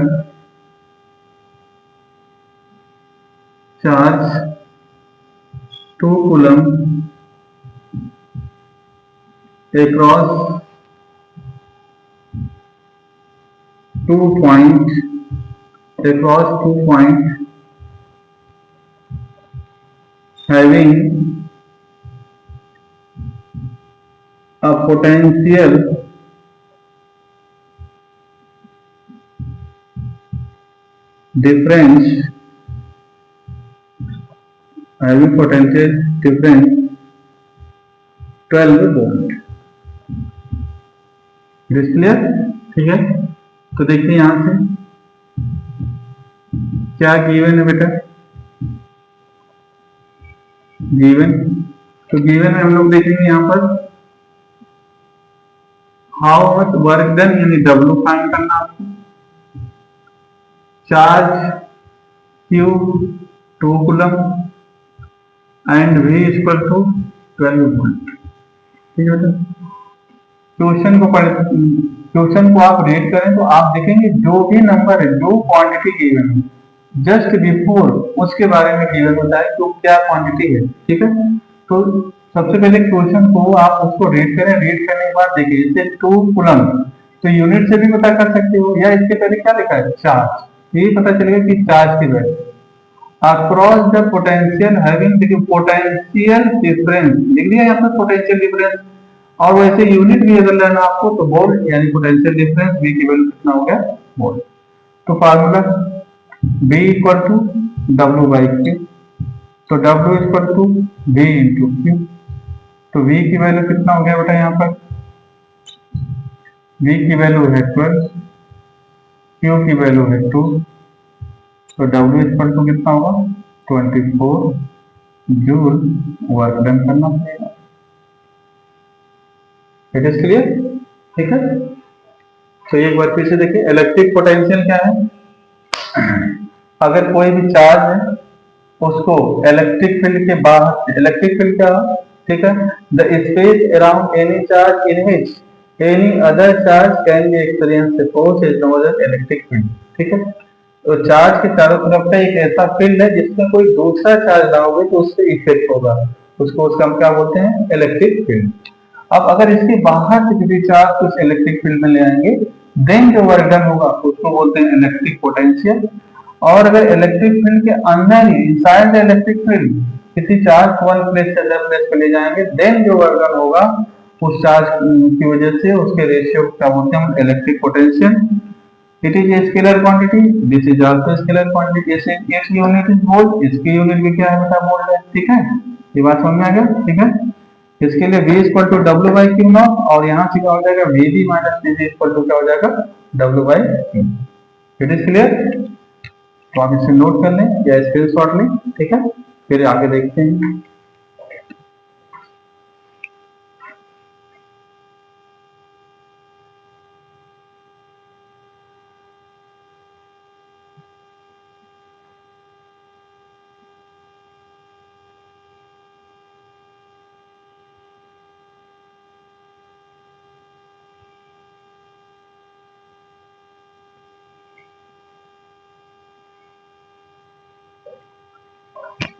charge 2 coulomb across 2 point across 2 point having a potential difference difference 12 volt. Clear? ठीक है, तो देखिए यहां से क्या गिवन है बेटा, गिवन, तो गिवन में हम लोग देखेंगे यहां पर हाउ मच वर्क डन यानी डब्ल्यू फाइंड करना आपको, charge Q 2 coulomb and V equal to 12 volt. ठीक है बेटा, क्वेश्चन को आप रीड करें तो आप देखेंगे जो भी नंबर है, जो क्वांटिटी गिवन है, जस्ट बिफोर उसके बारे में गिवन होता है तो क्या क्वांटिटी है। ठीक है, तो सबसे पहले क्वेश्चन को आप उसको रीड करें, रीड करने के बाद देखिए जैसे 2 कूलम, तो यूनिट से भी पता कर सकते हो, या इसके पहले क्या लिखा है चार्ज, ये पता चलेगा कि चार्ज की value across the potential having, देखिए पोटेंशियल डिफरेंस लिख दिया यहाँ पर पोटेंशियल डिफरेंस, और वैसे यूनिट भी अगर लेना आपको तो वोल्ट यानी पोटेंशियल डिफरेंस V की वैल्यू कितना हो गया वोल्ट। तो formula V equal to W by Q, तो W equal to V into Q, तो V की वैल्यू कितना हो गया बेटा, यहाँ पर V की वैल्यू है 12, Q की वैल्यू है 2, तो W इक्वल टू कितना होगा 24 जूल वर्क डन करना पड़ेगा। It is clear? ठीक है, तो एक बार फिर से देखिए इलेक्ट्रिक पोटेंशियल क्या है, अगर कोई भी चार्ज है उसको इलेक्ट्रिक फील्ड के बाहर, इलेक्ट्रिक फील्ड क्या, ठीक है, the space around any charge in which any other charge can be experience the force is known as electric field. ठीक है, तो चार्ज के चारों तरफ का एक ऐसा फील्ड है जिसमें कोई दूसरा चार्ज लाओगे तो उससे इफेक्ट होगा, उसका हम क्या बोलते हैं इलेक्ट्रिक फील्ड। अब अगर इसके बाहर से किसी चार्ज को इलेक्ट्रिक फील्ड में ले आएंगे देन जो वर्क डन होगा उसको बोलते हैं इलेक्ट्रिक पोटेंशियल। और अगर इलेक्ट्रिक फील्ड के अंदर ही इनसाइड द इलेक्ट्रिक फील्ड किसी चार्ज को वन प्लेस से अदर प्लेस पे ले जाएंगे देन जो वर्क डन होगा उस चार्ज की वजह से उसके रेशियो क्या बोलते हैं electric potential. It is a scalar quantity, this is also scalar quantity, जैसे इसकी यूनिट इज वोल्ट, इसकी यूनिट भी क्या है बेटा वोल्ट है। ठीक है, ये बात समझ में आ गया? ठीक है, इसके लिए V equal to W by Q not, और यहाँ से क्या हो जाएगा VB minus VB equal to क्या हो जाएगा W by Q. It is clear? तो आप इसे नोट कर लें या स्क्रीनशॉट लें। ठीक है, फिर आगे देखते हैं।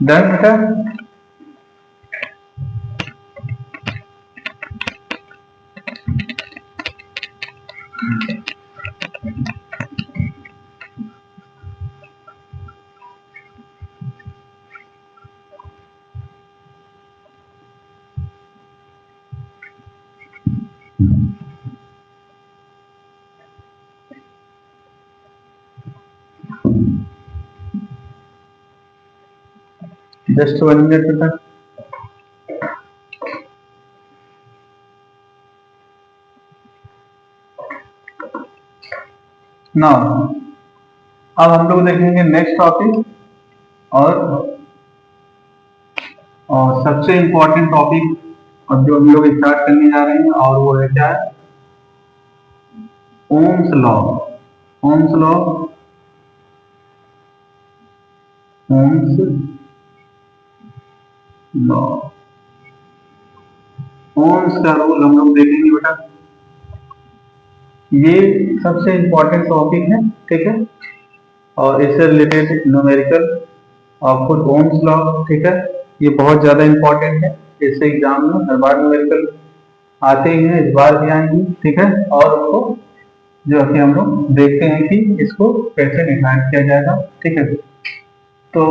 डन बेटा, जस्ट 1 मिनट बेटा। नाउ अब हम लोग देखेंगे नेक्स्ट टॉपिक, और सबसे इंपॉर्टेंट टॉपिक अब जो हम लोग स्टार्ट करने जा रहे हैं, और वो है क्या है Ohm's law, Ohm's law, Ohm's law, Ohm's का रूल हम लोग देखेंगे बेटा। ये सबसे इंपॉर्टेंट टॉपिक है, ठीक है, और इससे रिलेटेड न्यूमेरिकल और खुद ओम्स लॉ, ठीक है, ये बहुत ज्यादा इंपॉर्टेंट है। इससे एग्जाम में हर बार न्यूमेरिकल आते ही हैं, इस बार भी आएंगे, ठीक है। और उनको जो अभी हम लोग देखते हैं कि इसको कैसे डिफाइन किया जाएगा, ठीक है। तो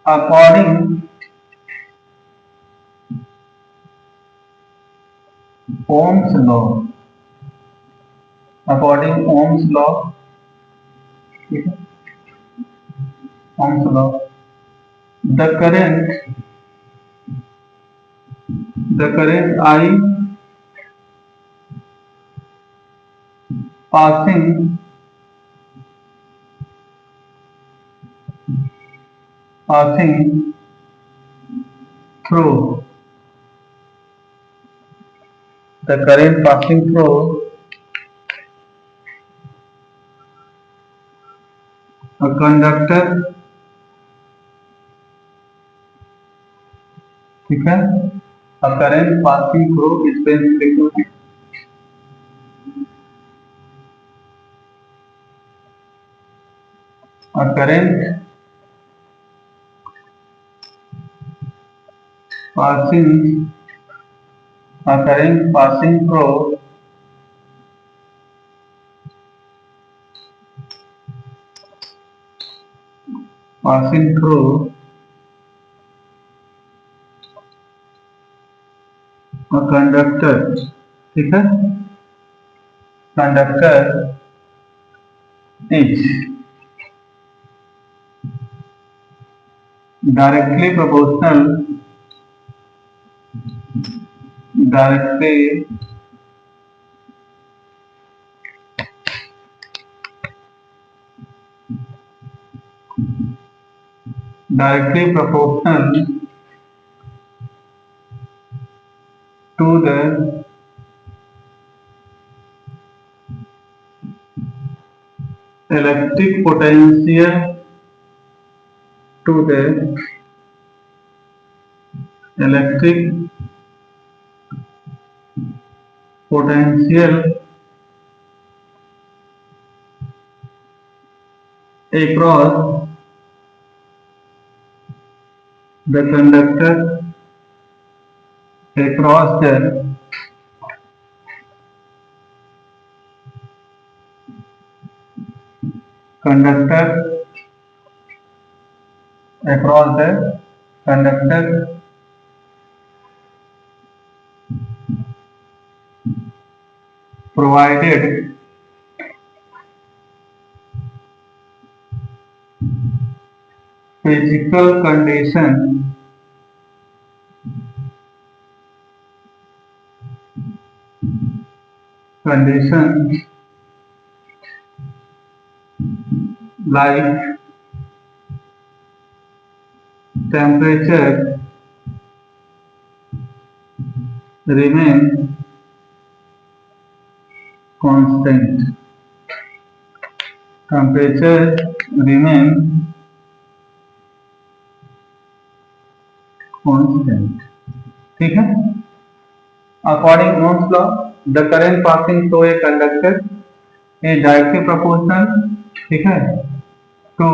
according Ohm's law, according Ohm's law, ठीक है, Ohm's law, the current, the current I passing, passing through, the current passing through a conductor, ठीक है, a current passing through space frequency, a current passing, a current passing through passing through a conductor, ठीक है, conductor is directly proportional, directly directly proportional to the electric potential, to the electric potential across the conductor, across the conductor, across the conductor provided physical condition, conditions like temperature remain constant, temperature remain constant, ठीक है। According Ohm's law, the current passing through a conductor is directly proportional, ठीक है, to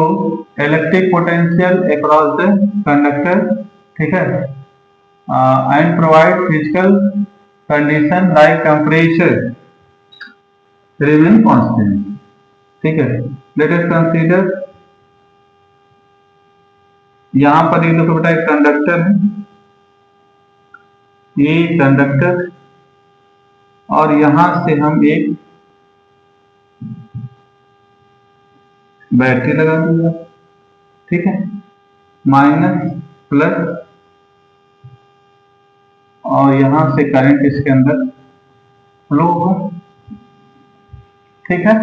electric potential across the conductor, ठीक है, and provide physical condition like temperature remain constant, ठीक है। Late us consider, यहां पर ये देखो बेटा एक कंडक्टर है, ये कंडक्टर, और यहां से हम एक बैटरी लगा दूंगा, ठीक है, माइनस प्लस, और यहां से करंट इसके अंदर फ्लो होगा, ठीक है।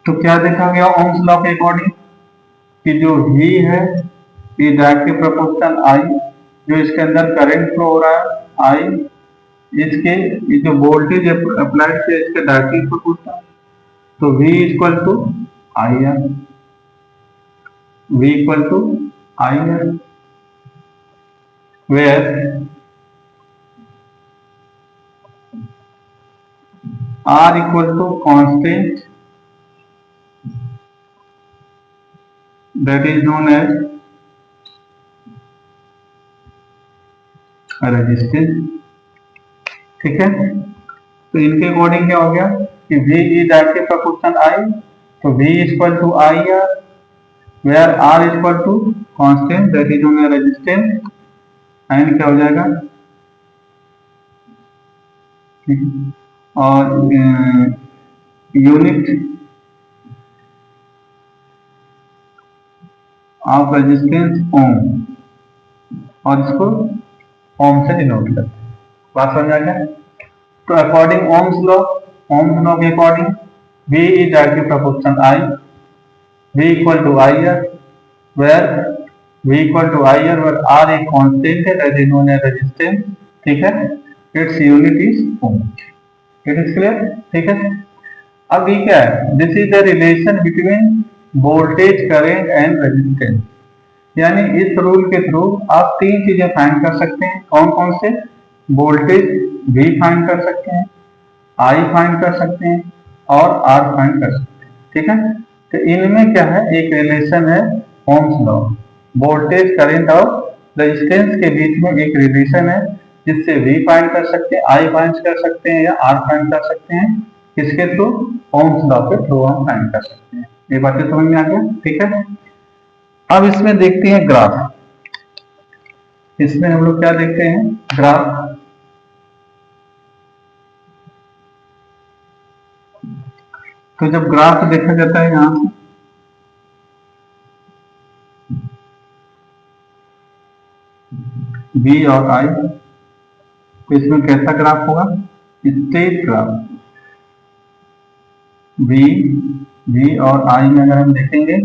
तो क्या देखा गया ओम्स लॉ के अकॉर्डिंग, कि जो V है ये डायरेक्टली प्रोपोर्शनल I, जो इसके अंदर करंट फ्लो हो रहा है I, इसके ये जो वोल्टेज अप्लाइड किया इसके डायरेक्टली प्रोपोर्शनल, तो V equal to I R, V equal to I R, where R equal to constant that is known as resistance. ठीक है, तो इनके अकॉर्डिंग क्या हो गया कि V is directly proportional I, तो V equal to I R, where R equal to constant that is known as resistance, and क्या हो जाएगा, और यूनिट ऑफ रेजिस्टेंस ओम, और इसको ओम से डिनोट करते हैं। बात समझ आ गया? तो अकॉर्डिंग ओम्स लॉ के according V is directly proportional I, V equal to I R, where V equal to I R, where R एक कांस्टेंट है that is known as resistance. ठीक है, its unit is ohm. It is clear? ठीक है, अब ये क्या है, this is the relation between voltage, current and resistance. यानी इस रूल के थ्रू आप तीन चीजें फाइंड कर सकते हैं। कौन कौन से? वोल्टेज V फाइंड कर सकते हैं, I फाइंड कर सकते हैं, और R फाइंड कर सकते हैं। ठीक है, तो इनमें क्या है, एक रिलेशन है ओम्स लॉ। वोल्टेज, करंट और रेजिस्टेंस के बीच में एक रिलेशन है, जिससे V फाइंड कर सकते हैं, I फाइंड कर सकते हैं, या R फाइंड कर सकते हैं। किसके थ्रू? ओम्स लॉ के थ्रू हम फाइंड कर सकते हैं। ये बातें समझ में आ गया? ठीक है, अब इसमें देखते हैं ग्राफ। इसमें हम लोग क्या देखते हैं, ग्राफ। तो जब ग्राफ देखा जाता है यहां से, V और I, तो इसमें कैसा ग्राफ होगा? State graph. V और I में अगर हम देखेंगे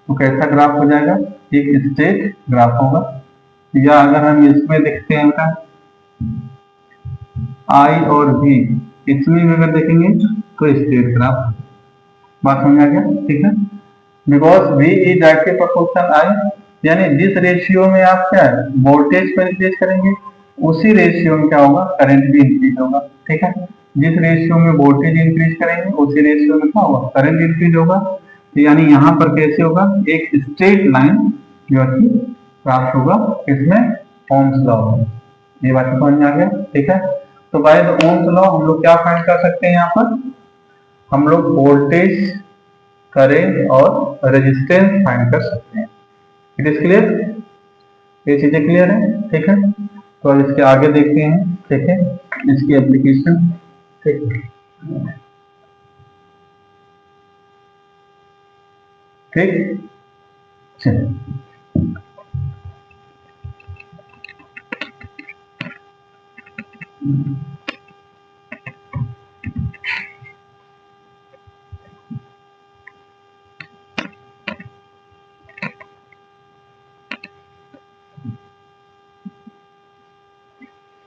तो कैसा ग्राफ हो जाएगा? एक स्टेट ग्राफ होगा। या अगर हम इसमें देखते हैं बेटा, I और V, इसमें अगर देखेंगे तो स्टेट ग्राफ। बात समझ आ गया? ठीक है, because V is directly proportional I, यानी जिस रेशियो में आप क्या है वोल्टेज को इंक्रीज करेंगे, उसी रेशियो में क्या होगा, करंट भी इंक्रीज होगा। ठीक है, जिस रेशियो में वोल्टेज इंक्रीज करेंगे उसी रेशियो में क्या होगा, करंट इंक्रीज होगा। तो यानी यहाँ पर कैसे होगा, एक स्ट्रेट लाइन जो है प्राप्त होगा, इसमें ओम्स लॉ होगा। ये बात समझ में आ गया? ठीक है, तो बाय द ओम्स लॉ हम लोग क्या फाइंड कर सकते हैं, यहाँ पर हम लोग वोल्टेज, करंट और रेजिस्टेंस फाइंड कर सकते हैं। It is clear? ये चीजें क्लियर है? ठीक है, तो अब इसके आगे देखते हैं। ठीक है, इसकी एप्लीकेशन। ठीक ठीक, चलिए।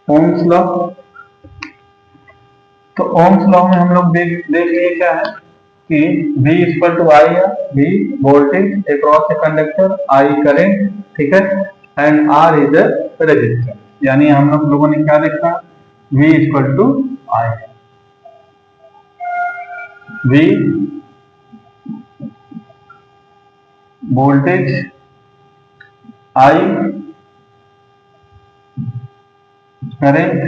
ओम्स लॉ, तो ओम्स लॉ में हम लोग देख लिए क्या है कि V इक्वल टू आई है, V voltage across a conductor, I current. ठीक है, and R is the resistance. यानी हम लोगों ने क्या देखा, V equal to I, V voltage, I current,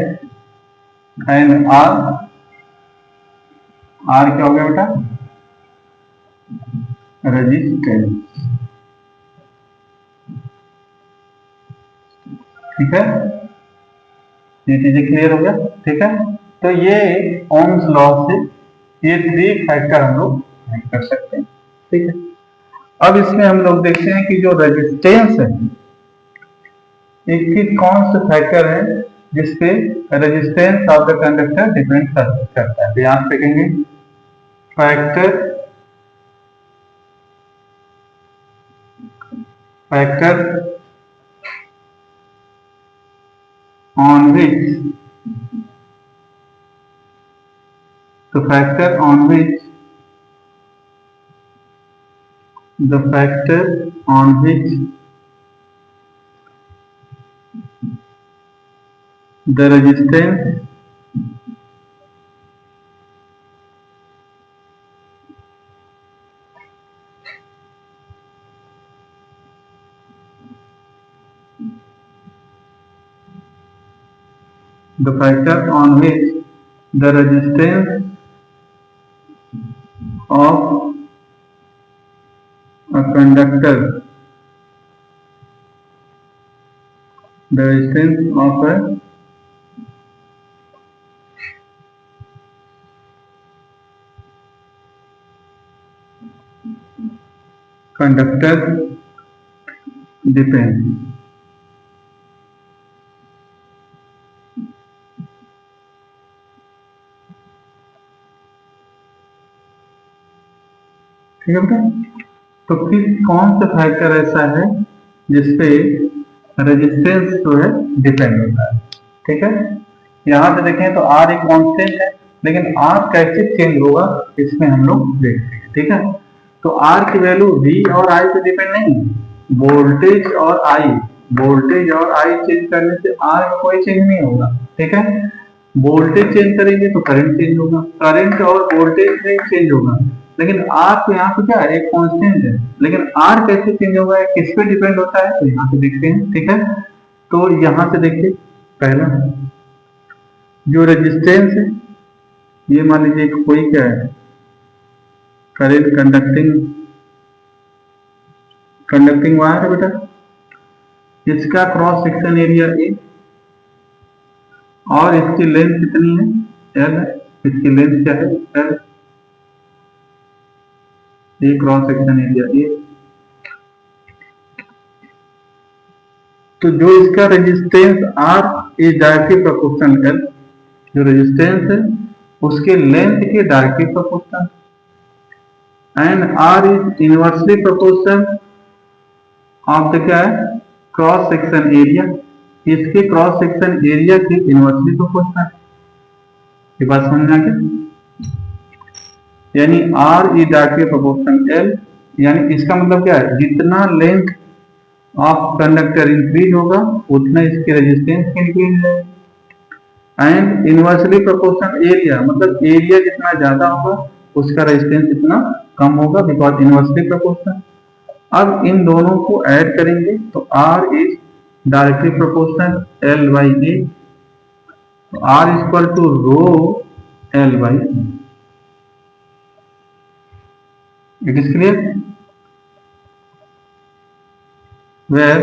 and R क्या हो गया बेटा, रेजिस्टेंस। ठीक है, ये चीजें क्लियर हो गया? ठीक है, तो ये ओम्स लॉ से ये थ्री फैक्टर हम लोग कर सकते हैं। ठीक है, अब इसमें हम लोग देखते हैं कि जो रेजिस्टेंस है, एक कौन से फैक्टर है जिसपे resistance of the conductor depend करता है। ध्यान रखेंगे, factor factor on which the factor on which the factor on which the resistance the factor on which the resistance of a conductor, the resistance of a conductor depends. ठीक है बेटा। तो फिर कौन सा फैक्टर ऐसा है जिसपे रेजिस्टेंस जो है डिपेंड होता है। ठीक है, यहाँ से देखें तो R एक कांस्टेंट है, लेकिन R कैसे चेंज होगा इसमें हम लोग देखते हैं। ठीक है, तो R की वैल्यू V और I पे डिपेंड नहीं है, वोल्टेज और I चेंज करने से R में कोई चेंज नहीं होगा। ठीक है, वोल्टेज चेंज करेंगे तो करंट चेंज होगा, करंट और वोल्टेज नहीं चेंज होगा, लेकिन R तो यहाँ पे क्या है, एक कांस्टेंट है, लेकिन R कैसे चेंज होगा, किस पे डिपेंड होता है, तो यहाँ पे देखते हैं। ठीक है, तो यहाँ से देखिए, पहला जो रेजिस्टेंस है, ये मान लीजिए कोई क्या है, करेंट कंडक्टिंग वायर है बेटा, इसका क्रॉस सेक्शन एरिया ए और इसकी लेंथ कितनी है, एल। इसकी लेंथ क्या है, एल। ये क्रॉस सेक्शन एरिया ए। तो जो इसका resistance R is directly proportional L, जो रेजिस्टेंस है उसके लेंथ के directly proportional, and R is inversely proportional of the क्या है, क्रॉस सेक्शन एरिया, इसके क्रॉस सेक्शन एरिया के इनवर्सली प्रोपोर्शनल। ये बात समझ में आ गया, यानी R is directly proportional L, यानी इसका मतलब क्या है, जितना लेंथ ऑफ कंडक्टर इंक्रीज होगा उतना इसकी रेजिस्टेंस इंक्रीज है, एंड इनवर्सली प्रोपोर्शनल एरिया, मतलब एरिया जितना ज्यादा होगा उसका रेजिस्टेंस इतना कम होगा, बिकॉज इनवर्सली प्रोपोर्शनल। अब इन दोनों को ऐड करेंगे तो R is directly proportional L by A, तो R equal to rho L by A. It is clear, where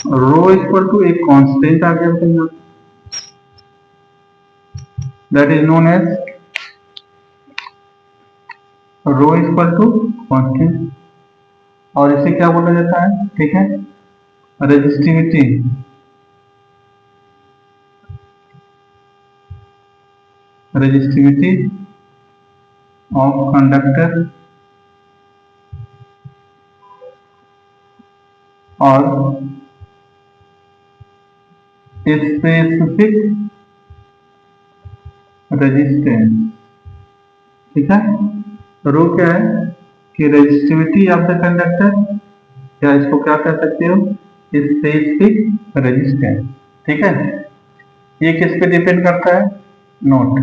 rho equal to एक कांस्टेंट आ गया था, that is known as rho equal to constant, और इसे क्या बोला जाता है, ठीक है, रेजिस्टिविटी। रेजिस्टिविटी ऑफ कंडक्टर और स्पेसिफिक रेजिस्टेंस। ठीक है, रो क्या है कि रेजिस्टिविटी ऑफ द कंडक्टर, या इसको क्या कह सकते हो, स्पेसिफिक रेजिस्टेंस। ठीक है, ये किस पे डिपेंड करता है, note,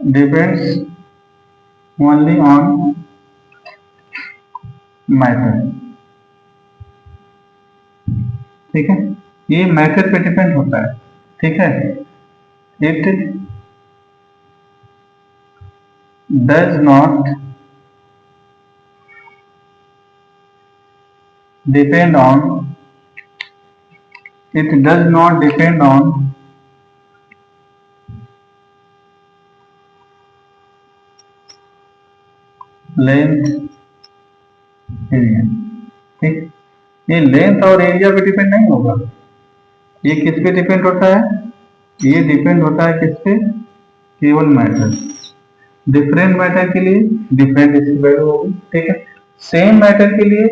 depends only on matter. ठीक है, ये मैटर पे डिपेंड होता है। ठीक है, it does not depend on, it does not depend on length area। ठीक, ये लेंथ और एरिया पे डिपेंड नहीं होगा, ये किस पे डिपेंड होता है, ये डिपेंड होता है किस पे, केवल मैटर, डिफरेंट मैटर के लिए डिफरेंट इसकी वैल्यू होगी, ठीक है। सेम मैटर के लिए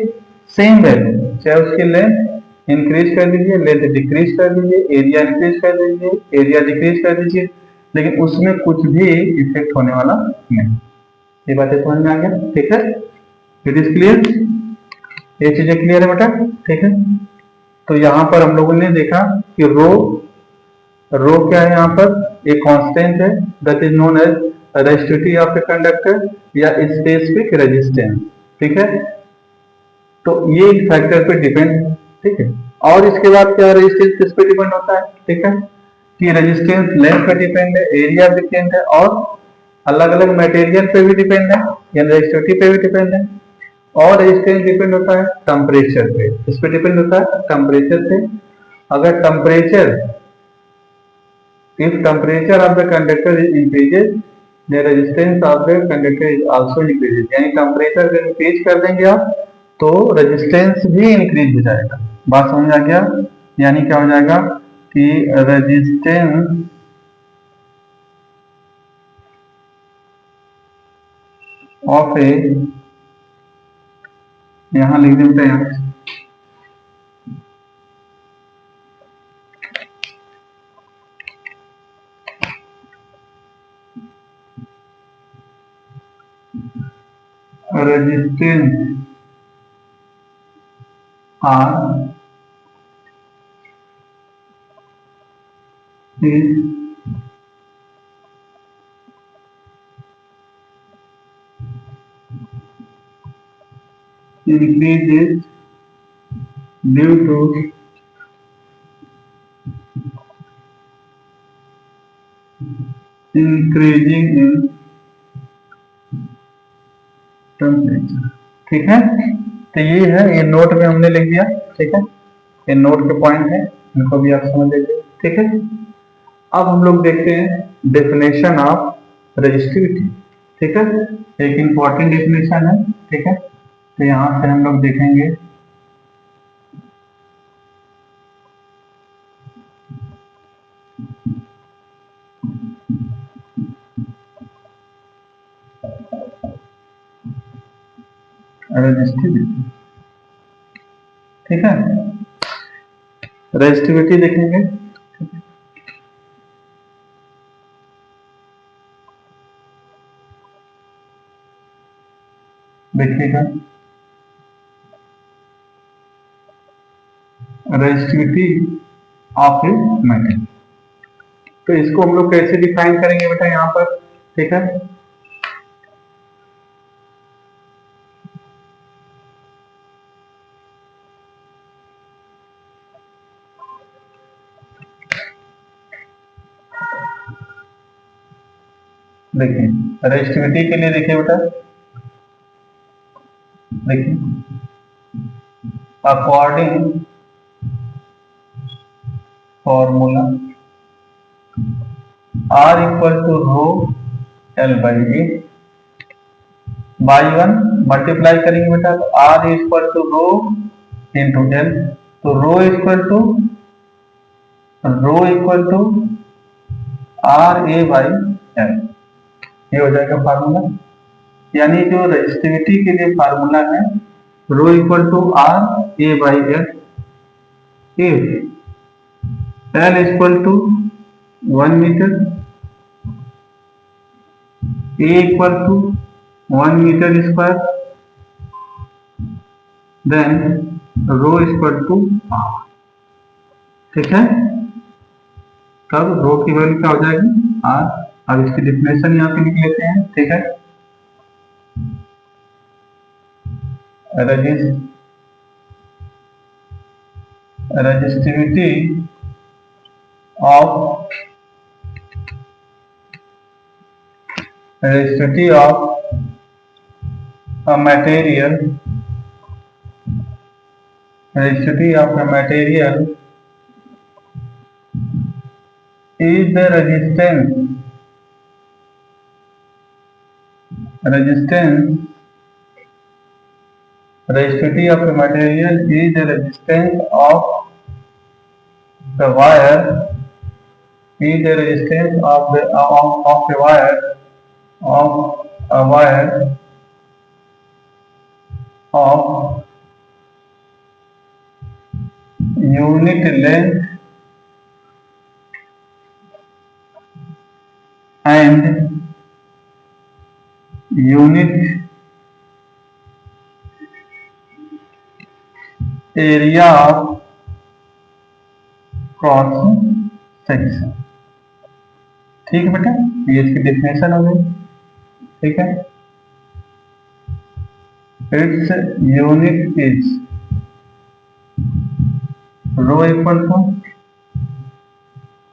सेम वैल्यू, चाहे उसकी लेंथ इंक्रीज कर दीजिए, लेंथ डिक्रीज कर दीजिए, एरिया इंक्रीज कर दीजिए, एरिया डिक्रीज कर दीजिए, लेकिन उसमें कुछ भी इफेक्ट होने वाला नहीं। ये बातें समझ में आ गया, ठीक है। इट इज क्लियर, ये चीजें क्लियर है बेटा, ठीक है। तो यहाँ पर हम लोगों ने देखा कि रो, रो क्या है, यहाँ पर एक कांस्टेंट है, that is known as resistivity of a conductor या स्पेसिफिक रेजिस्टेंस, ठीक है। तो ये एक फैक्टर पे डिपेंड, ठीक है। और इसके बाद क्या रेजिस्टेंस किस पे डिपेंड होता है, ठीक है, कि रेजिस्टेंस लेंथ पे डिपेंड है, एरिया पे डिपेंड है, और अलग अलग मटेरियल पे भी डिपेंड है, यानी रेजिस्टिविटी पे भी डिपेंड है। और रेजिस्टेंस डिपेंड होता है टेम्परेचर पे, इस पे डिपेंड होता है टेम्परेचर पे। अगर temperature, if temperature of the conductor is increases, the resistance of the conductor is also increases, यानी टेम्परेचर अगर इंक्रीज कर देंगे आप तो रेजिस्टेंस भी इंक्रीज हो जाएगा। बात समझ आ गया, यानी क्या हो जाएगा कि रेजिस्टेंस ऑफ ए, यहां लिख देते हैं, resistance R is increases due to increasing in temperature, ठीक है। तो ये है, ये नोट में हमने लिख दिया, ठीक है, ये नोट के पॉइंट है, इनको भी आप समझ लीजिए, ठीक है। अब हम लोग देखते हैं डेफिनेशन ऑफ रेजिस्टिविटी, ठीक है, एक इंपॉर्टेंट डेफिनेशन है, ठीक है। तो यहाँ से हम लोग देखेंगे रेजिस्टिविटी, ठीक है, रेजिस्टिविटी देखेंगे, देखिएगा रेजिस्टिविटी ऑफ ए मेटल। तो इसको हम लोग कैसे डिफाइन करेंगे बेटा यहाँ पर, ठीक है। देखिए रेजिस्टिविटी के लिए देखिए बेटा, देखिए according formula R equal to rho L by A, by one multiply करेंगे बेटा, तो R equal to rho into L, तो rho equal to R A by L, ये हो जाएगा फार्मूला। यानी जो रेजिस्टिविटी के लिए फार्मूला है, rho equal to R A by L, if L equal to 1 metre, A equal to 1 metre square, then rho equal to R, ठीक है। तब रो की वैल्यू क्या हो जाएगी, आर। अब इसकी डिफिनेशन यहाँ पे लिख लेते हैं, ठीक है। Resistivity of a material, resistivity of a material is the resistivity of a material is the resistance of the wire is the resistance of a wire of unit length and unit area of cross section. ठीक है बेटा, ये इसकी definition हो गई। ठीक है, its unit is rho equal to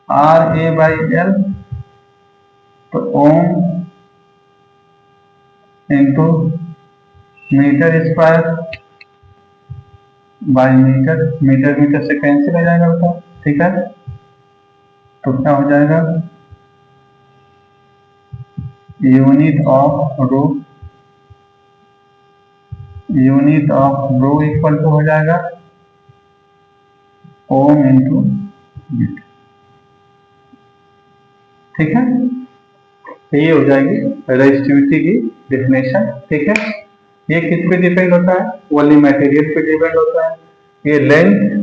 R A by L, तो ohm into metre square by metre, metre metre से कैंसिल हो जाएगा बेटा। ठीक है, तो क्या हो जाएगा, unit of rho equal to हो जाएगा ओम इंटू मीटर। ठीक है, तो ये हो जाएगी रेजिस्टिविटी की डेफिनेशन। ठीक है, ये किस पे डिपेंड होता है, ओनली मटेरियल पे डिपेंड होता है। ये length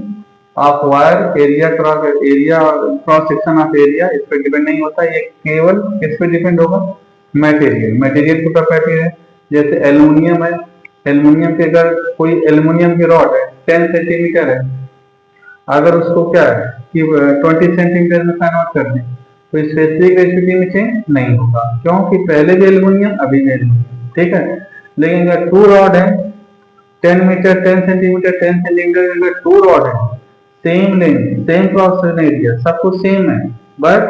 of wire, area cross section of area, इस पर डिपेंड नहीं होता। ये केवल किस पे डिपेंड होगा, मटेरियल की प्रॉपर्टी है। जैसे एल्युमिनियम है, एल्युमिनियम के अगर कोई एल्युमिनियम की रॉड है 10 सेंटीमीटर है, अगर उसको क्या है कि 20 सेंटीमीटर में कन्वर्ट कर दें तो स्पेसिफिक रेसिपी में चेंज नहीं होगा, क्योंकि पहले भी एल्युमिनियम अभी भी एल्युमिनियम। ठीक है, लेकिन अगर टू रॉड है 10 मीटर 10 सेंटीमीटर 10 सेंटीमीटर, अगर टू रॉड है same length same cross section area सब कुछ सेम है, but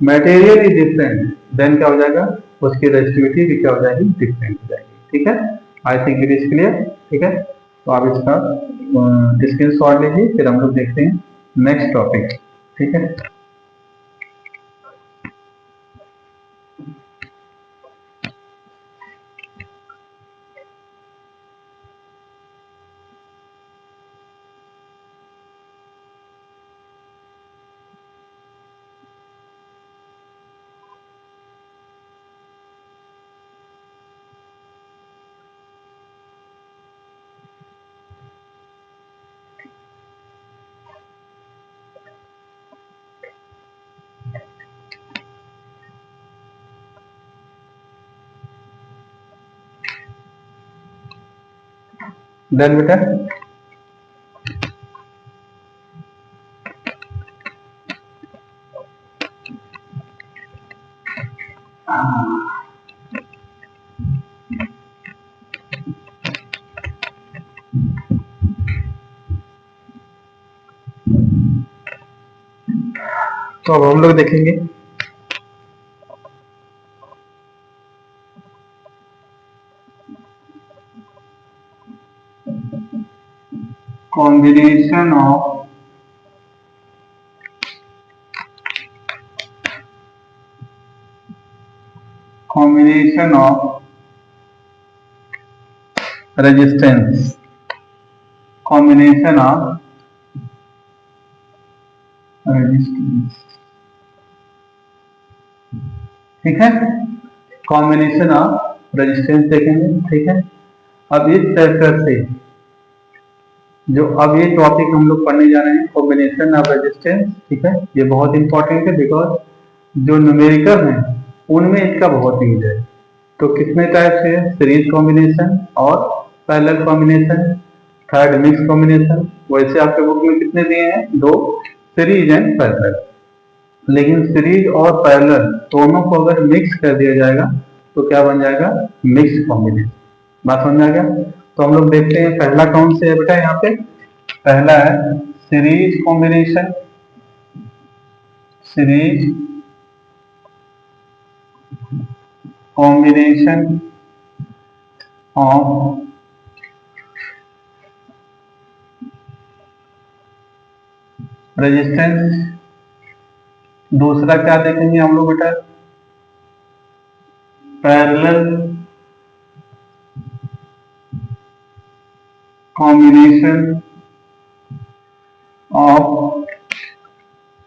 material is different, then क्या हो जाएगा, उसकी रेजिस्टिविटी भी क्या हो जाएगी, डिफरेंट हो जाएगी। ठीक है, I think it is clear. ठीक है, तो आप इसका स्क्रीन शॉट लीजिए, फिर हम लोग देखते हैं नेक्स्ट टॉपिक। ठीक है, डन बेटा। तो अब हम लोग देखेंगे combination of resistance, combination of resistance. ठीक है, कॉम्बिनेशन ऑफ रेजिस्टेंस देखेंगे। ठीक है, अब इस तरह से जो अब ये टॉपिक हम लोग पढ़ने जा रहे हैं, कॉम्बिनेशन ऑफ रेजिस्टेंस। ठीक है, ये बहुत इंपॉर्टेंट है, बिकॉज जो न्यूमेरिकल है उनमें इसका बहुत यूज है। तो कितने टाइप से है, सीरीज कॉम्बिनेशन और parallel combination, third mix combination. वैसे आपके बुक में कितने दिए हैं, दो, सीरीज एंड पैरेलल। लेकिन सीरीज और पैरेलल दोनों को अगर मिक्स कर दिया जाएगा तो क्या बन जाएगा, मिक्स कॉम्बिनेशन। बात समझ आ गया। तो हम लोग देखते हैं पहला कौन से है बेटा, यहाँ पे पहला है series combination. Series combination of resistance. दूसरा क्या देखेंगे हम लोग बेटा, parallel combination of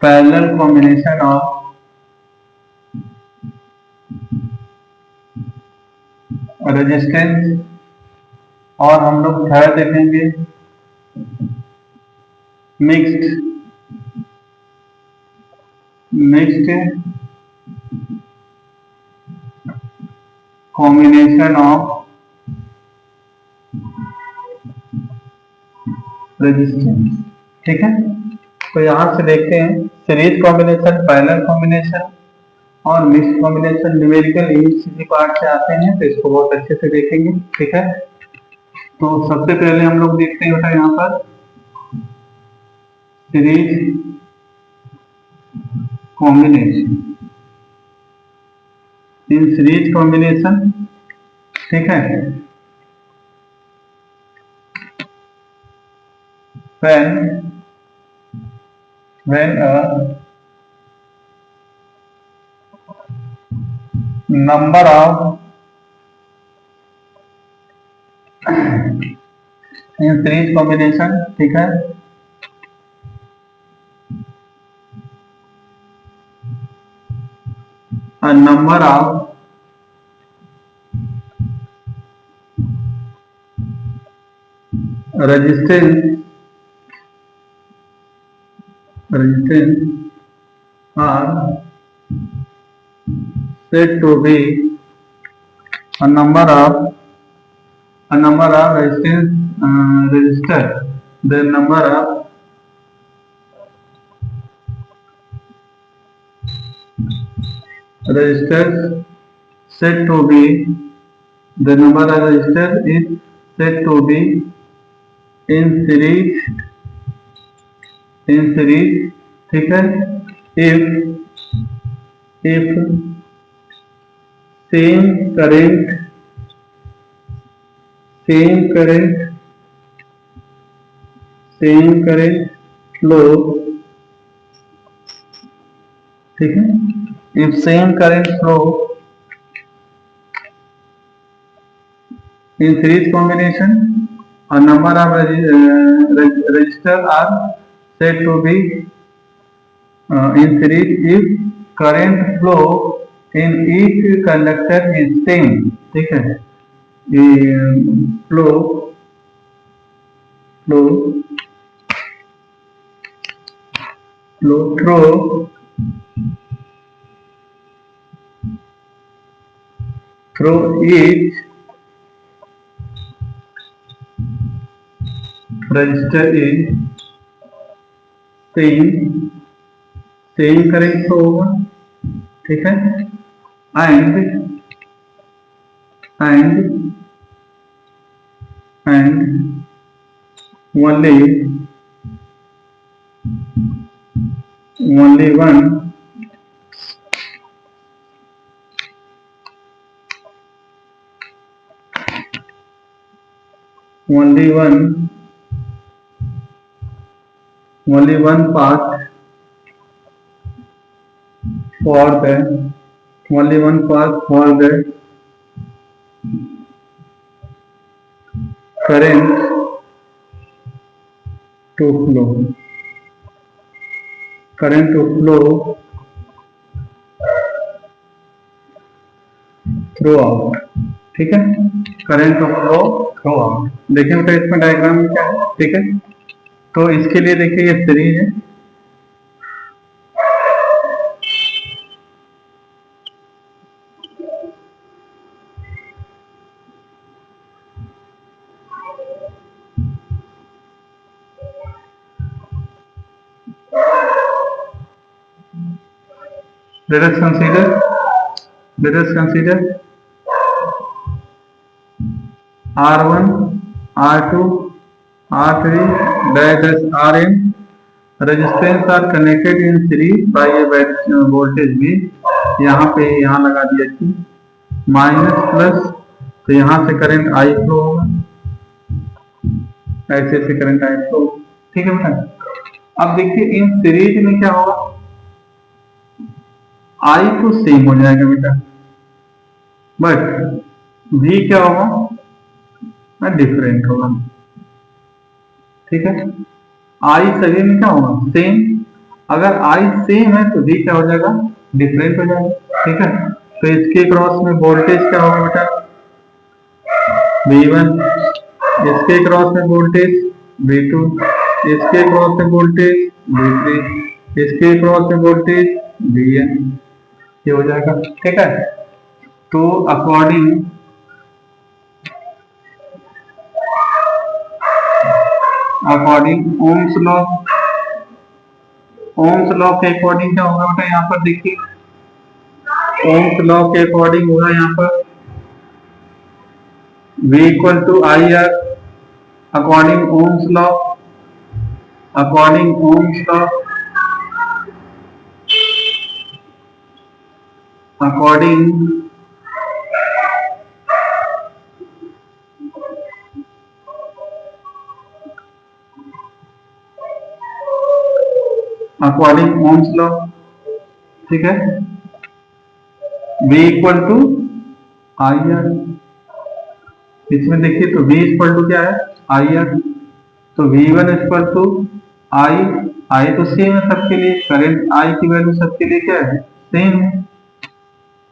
parallel combination of resistance, और हम लोग थर्ड देखेंगे मिक्स्ड कॉम्बिनेशन ऑफ रेजिस्टेंस। ठीक है, तो यहां से देखते हैं सीरीज कॉम्बिनेशन, पैरेलल कॉम्बिनेशन और मिक्स कॉम्बिनेशन न्यूमेरिकल इसी पार्ट से आते हैं, तो इसको बहुत अच्छे से देखेंगे। ठीक है, तो सबसे पहले हम लोग देखते हैं बेटा यहाँ पर सीरीज कॉम्बिनेशन। इन सीरीज कॉम्बिनेशन, ठीक है, when a number of in series combination, ठीक है, a number of resistance are said to be a number of resistance resistor, the number of resistors said to be, the number of resistors is said to be in series, ठीक है, if same current flow, ठीक है, if same current flow in series combination, a number of resistors are said to be in series if current flow in each conductor is same, ठीक है, flow through each resistor is same current flow होगा, ठीक है, and only one path for the current to flow throughout, ठीक है, current to flow throughout. देखिए बेटा इसमें डायग्राम में क्या है, ठीक है, तो इसके लिए देखिए ये सीरीज है, let us consider R1, R2, R3 dash Rn resistance are connected in series by a voltage V। यहाँ पे यहाँ लगा दिया कि माइनस प्लस, तो यहाँ से करंट I फ्लो होगा, ऐसे करंट I फ्लो, ठीक है बेटा। अब देखिए इन सीरीज में क्या होगा, I तो सेम हो जाएगा बेटा, बट V क्या होगा, डिफरेंट होगा, ठीक है। I सभी में क्या होगा, सेम, अगर I सेम है तो V क्या हो जाएगा, डिफरेंट हो जाएगा, ठीक है। तो इसके क्रॉस में वोल्टेज क्या होगा बेटा, V1, इसके क्रॉस में वोल्टेज V2, इसके क्रॉस में वोल्टेज V3, इसके क्रॉस में वोल्टेज Vn, ये हो जाएगा। ठीक है, तो according Ohm's law, Ohm's law के अकॉर्डिंग क्या होगा बेटा, यहाँ पर देखिए ओम्स लॉ के अकॉर्डिंग होगा यहाँ पर V equal to I R, according Ohm's law, according Ohm's law, according Ohm's law. ठीक है, V equal to I R, इसमें देखिए तो V इक्वल टू क्या है, आई आर, तो V1 इक्वल टू आई, आई तो सेम है सबके लिए, करंट आई की वैल्यू सबके लिए क्या है, सेम है।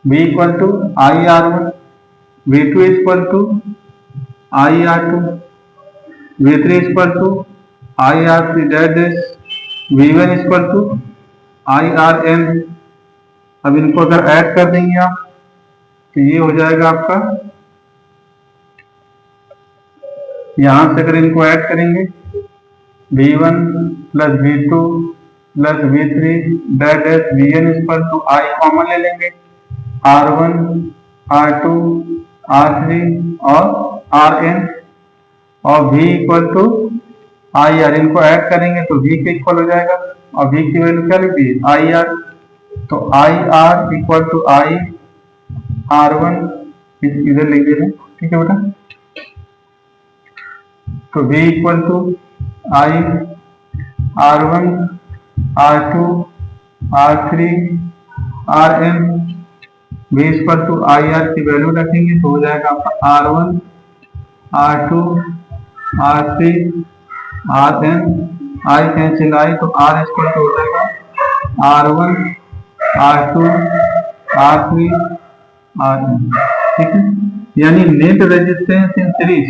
V equal to I R one, V2 equal to I R two, V3 equal to I R three dash, V1 equal to I R N. अब इनको अगर ऐड कर देंगे आप तो ये हो जाएगा आपका, यहां से अगर इनको ऐड करेंगे V1 plus V2 plus V3 dash Vn equal to I common ले लेंगे, R1 R2 R3 और Rn, और V equal to I R, इनको ऐड करेंगे तो V के इक्वल हो जाएगा, और V की वैल्यू क्या लिखी है, आई आर, तो I R equal to I R1, इधर लिख दे रहे हैं। ठीक है बेटा, तो V equal to I R1 R2 R3 Rn, V equal to I R की वैल्यू रखेंगे तो हो जाएगा आपका R1 R2 R3 Rn, I cancel I तो R इक्वल टू हो जाएगा R1 R2 R3 Rn। ठीक है, यानी net resistance in series,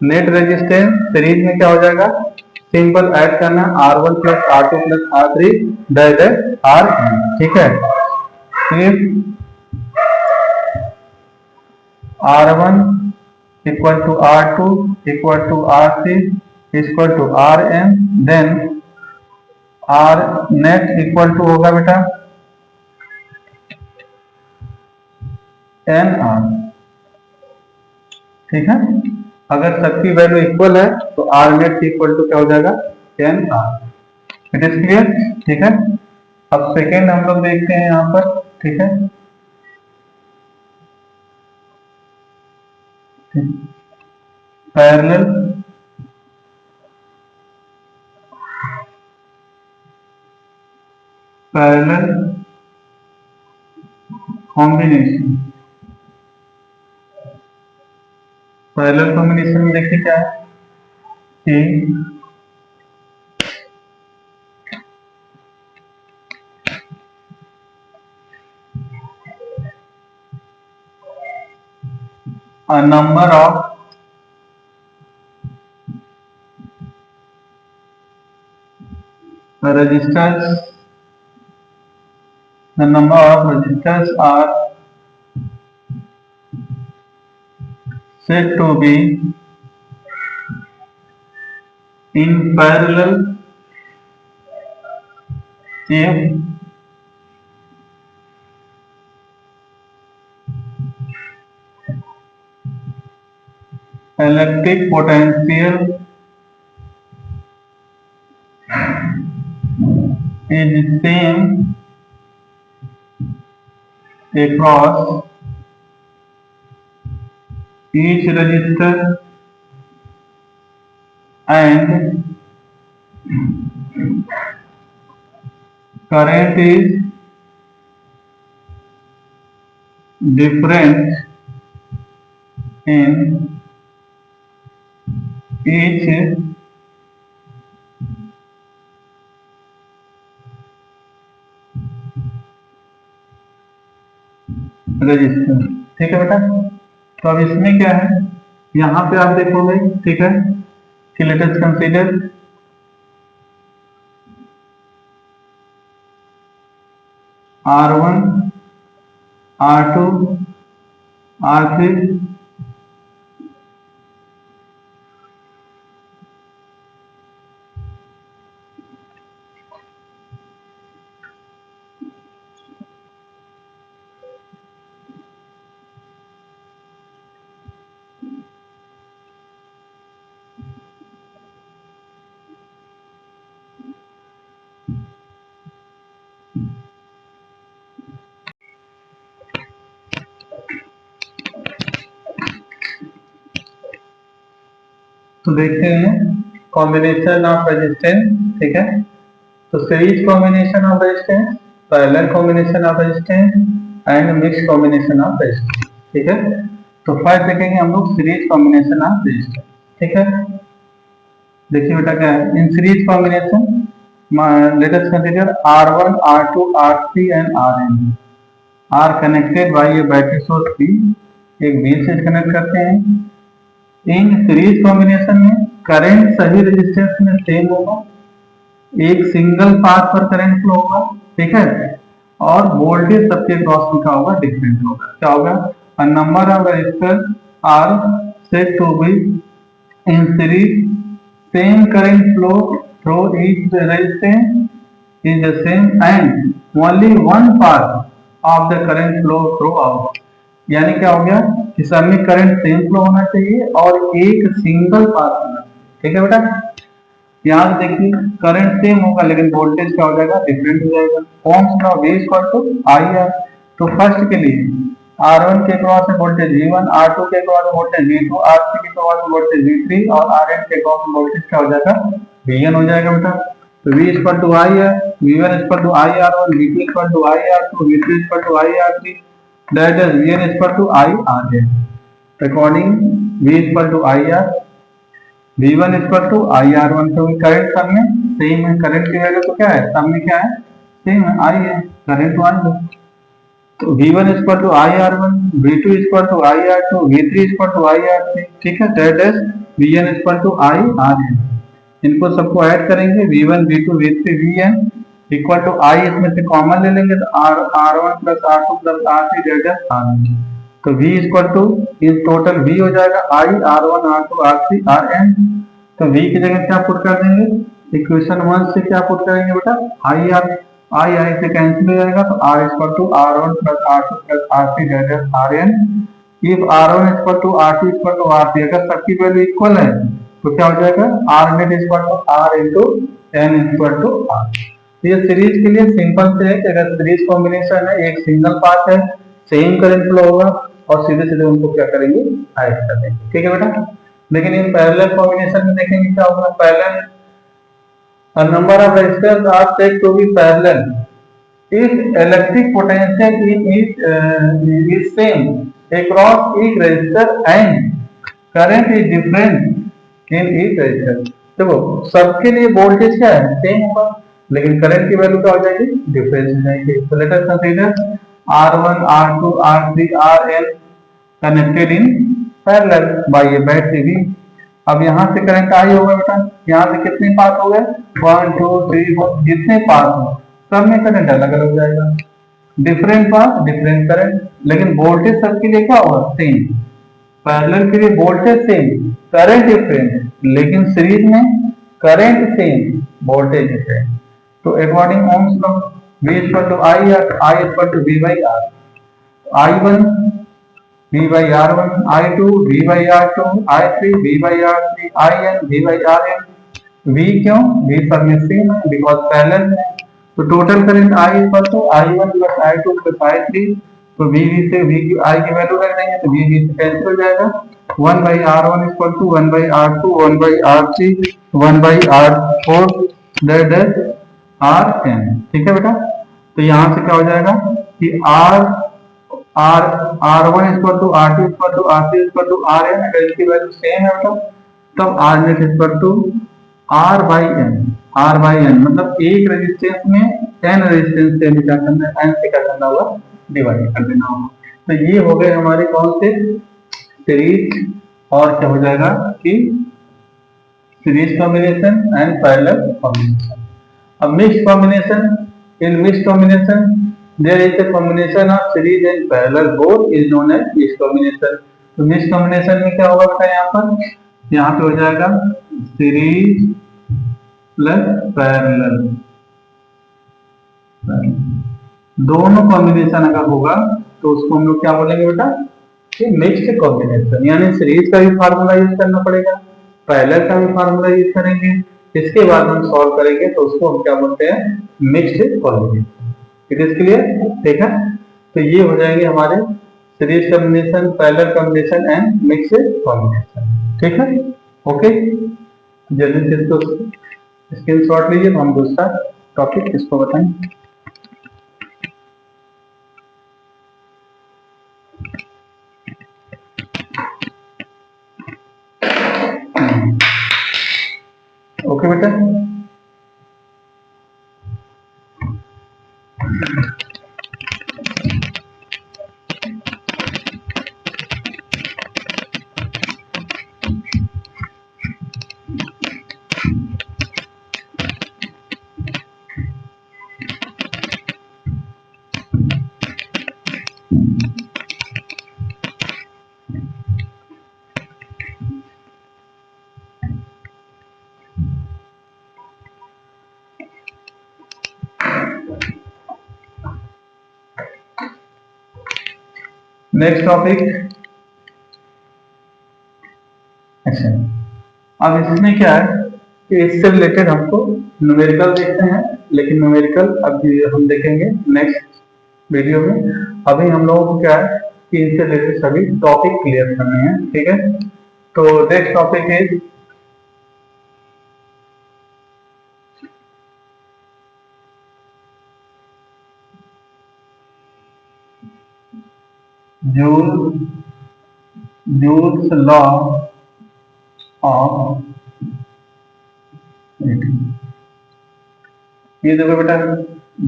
net resistance series में क्या हो जाएगा, सिंपल ऐड करना R1 plus R2 plus R3 dash Rn। ठीक है, if R1 equal to R2 equal to R3 equal to Rn, then R net equal to होगा बेटा NR। ठीक है, अगर सबकी वैल्यू इक्वल है तो R नेट इक्वल टू क्या हो जाएगा, NR। It is clear. ठीक है, अब सेकेंड हम लोग देखते हैं यहाँ पर। ठीक है, parallel parallel combination, parallel combination में देखिए क्या है कि a number of resistors, the number of resistors are said to be in parallel if electric potential is same across each resistor and current is different in each register. ठीक है बेटा, तो अब इसमें क्या है यहाँ पे आप देखोगे, ठीक है, कि late us consider R1, R2, R3, तो देखते हैं कॉम्बिनेशन ऑफ रेजिस्टेंस, ठीक है। तो series combination of resistance, parallel combination of resistance and mix combination of resistance, ठीक है। तो फर्स्ट देखेंगे हम लोग सीरीज कॉम्बिनेशन ऑफ रेजिस्टेंस, ठीक है। देखिए बेटा क्या है in series combination, let us consider R1, R2, R3 and Rn are connected by a battery source P, एक B से कनेक्ट करते हैं। इन सीरीज कॉम्बिनेशन में करंट सभी रेजिस्टेंस में सेम होगा, एक सिंगल पाथ पर करंट फ्लो होगा, ठीक है, और वोल्टेज सबके क्रॉस में क्या होगा, डिफरेंट होगा। क्या होगा, a number of resistor are said to be in series, same current flow through each resistance is the same and only one path of the current flow throughout. यानी क्या हो गया कि सब में करंट सेम फ्लो होना चाहिए और एक सिंगल पाथ होना चाहिए, ठीक है बेटा। यहाँ से देखिए करंट सेम होगा लेकिन वोल्टेज क्या हो जाएगा, डिफरेंट हो जाएगा। Ohm's law V equal to IR। तो फर्स्ट के लिए R1 के क्रॉस में वोल्टेज V1, R2 के क्रॉस में वोल्टेज V2, R3 के क्रॉस में वोल्टेज V3 और Rn के क्रॉस में वोल्टेज क्या हो जाएगा, Vn हो जाएगा बेटा। तो V equal to IR, V1 equal to IR1, V2 equal to IR2, V3 equal to IR3, that is Vn equal to IRn. According V equal to IR, V1 equal to IR1। तो current सब में same है, current की value तो क्या है, सब में क्या है, सेम है, I है, करंट तो I है। तो V1 equal to IR1, V2 equal to IR2, V3 equal to IR3, ठीक है, that is Vn equal to IRn। इनको सबको ऐड करेंगे, V1, V2, V3, Vn equal to I, इसमें से कॉमन ले लेंगे तो R1 plus R2 plus R3 delta Rn। तो V equal to in total V हो जाएगा I, R1, R2, R3, Rn। तो V की जगह क्या पुट कर देंगे, इक्वेशन 1 से क्या पुट करेंगे बेटा, I से कैंसिल हो जाएगा तो R equal to R1 plus R2 plus R3 delta Rn। If R1 equal to R2 equal to R3, अगर सबकी वैल्यू इक्वल है तो क्या हो जाएगा, R net equal to R into N equal to R। ये सीरीज के लिए सिंपल से है कि अगर सीरीज कॉम्बिनेशन है, एक सिंगल पाथ है, सेम करंट फ्लो होगा और सीधे सीधे उनको क्या करेंगे, ऐड कर देंगे, ठीक है बेटा। लेकिन इन पैरेलल कॉम्बिनेशन में देखेंगे क्या होगा, parallel a number of resistors are said to be parallel if electric potential is same across each resistor and current is different in each resistor। देखो सबके लिए वोल्टेज क्या है, सेम होगा, लेकिन करंट की वैल्यू क्या हो जाएगी, डिफरेंस हो जाएगी। तो let us consider R1, R2, R3, Rn connected in parallel by a battery V। अब यहाँ से करंट आई होगा बेटा, यहाँ से कितने पाथ हो गए, 1 2 3 4, जितने पाथ हो सब में करंट अलग अलग हो जाएगा, डिफरेंट पाथ डिफरेंट करंट, लेकिन वोल्टेज सबके लिए क्या होगा, सेम। पैरेलल के लिए वोल्टेज सेम, करंट डिफरेंट, लेकिन सीरीज में करंट सेम, वोल्टेज डिफरेंट। तो according Ohm's law V equal to IR, I equal to V by R, I1 V by R1, I2 V by R2, I3 V by R3, IN V by Rn। V क्यों, V सब में same है because parallel है। तो total current I equal to I1 plus I2 plus I3। तो V से V की I की वैल्यू रख देंगे तो V से कैंसिल हो जाएगा, 1 by R1 equal to 1 by R2, 1 by R3, 1 by R4 that is Rn, ठीक है बेटा। तो यहाँ से क्या हो जाएगा कि R1 equal to R2 equal to R3 equal to Rn, अगर इसकी वैल्यू सेम है बेटा तब R net equal to R by N, मतलब एक रेजिस्टेंस में n रेजिस्टेंस से क्या करना है, n से क्या करना होगा, डिवाइड कर देना होगा। तो ये हो गए हमारे कौन से, सीरीज और क्या हो जाएगा कि series combination and parallel combination. अब mixed combination, in mixed combination there is a combination of series and parallel, both is known as mixed combination. तो मिक्स्ड कॉम्बिनेशन में क्या होगा बेटा, यहाँ पे हो जाएगा सीरीज प्लस पैरेलल, दोनों कॉम्बिनेशन अगर होगा तो उसको हम लोग क्या बोलेंगे बेटा, ये मिक्स्ड कॉम्बिनेशन। यानी सीरीज का भी फार्मूला यूज करना पड़ेगा, पैरेलल का भी फार्मूला यूज करेंगे, इसके बाद हम सॉल्व करेंगे तो उसको हम क्या बोलते हैं, mixed combination. It is clear, ठीक है। तो ये हो जाएंगे हमारे series combination, parallel combination and mixed combination, ठीक है। ओके, जल्दी से इसको स्क्रीनशॉट लीजिए तो हम दूसरा टॉपिक इसको बताएं। ओके बेटा, नेक्स्ट टॉपिक। अच्छा, अब इसमें क्या है कि इससे रिलेटेड हमको न्यूमेरिकल देखते हैं, लेकिन न्यूमेरिकल अभी हम देखेंगे नेक्स्ट वीडियो में। अभी हम लोगों को क्या है कि इनसे रिलेटेड सभी टॉपिक क्लियर करने हैं, ठीक है। तो next topic is joules law of heating. ये देखो बेटा,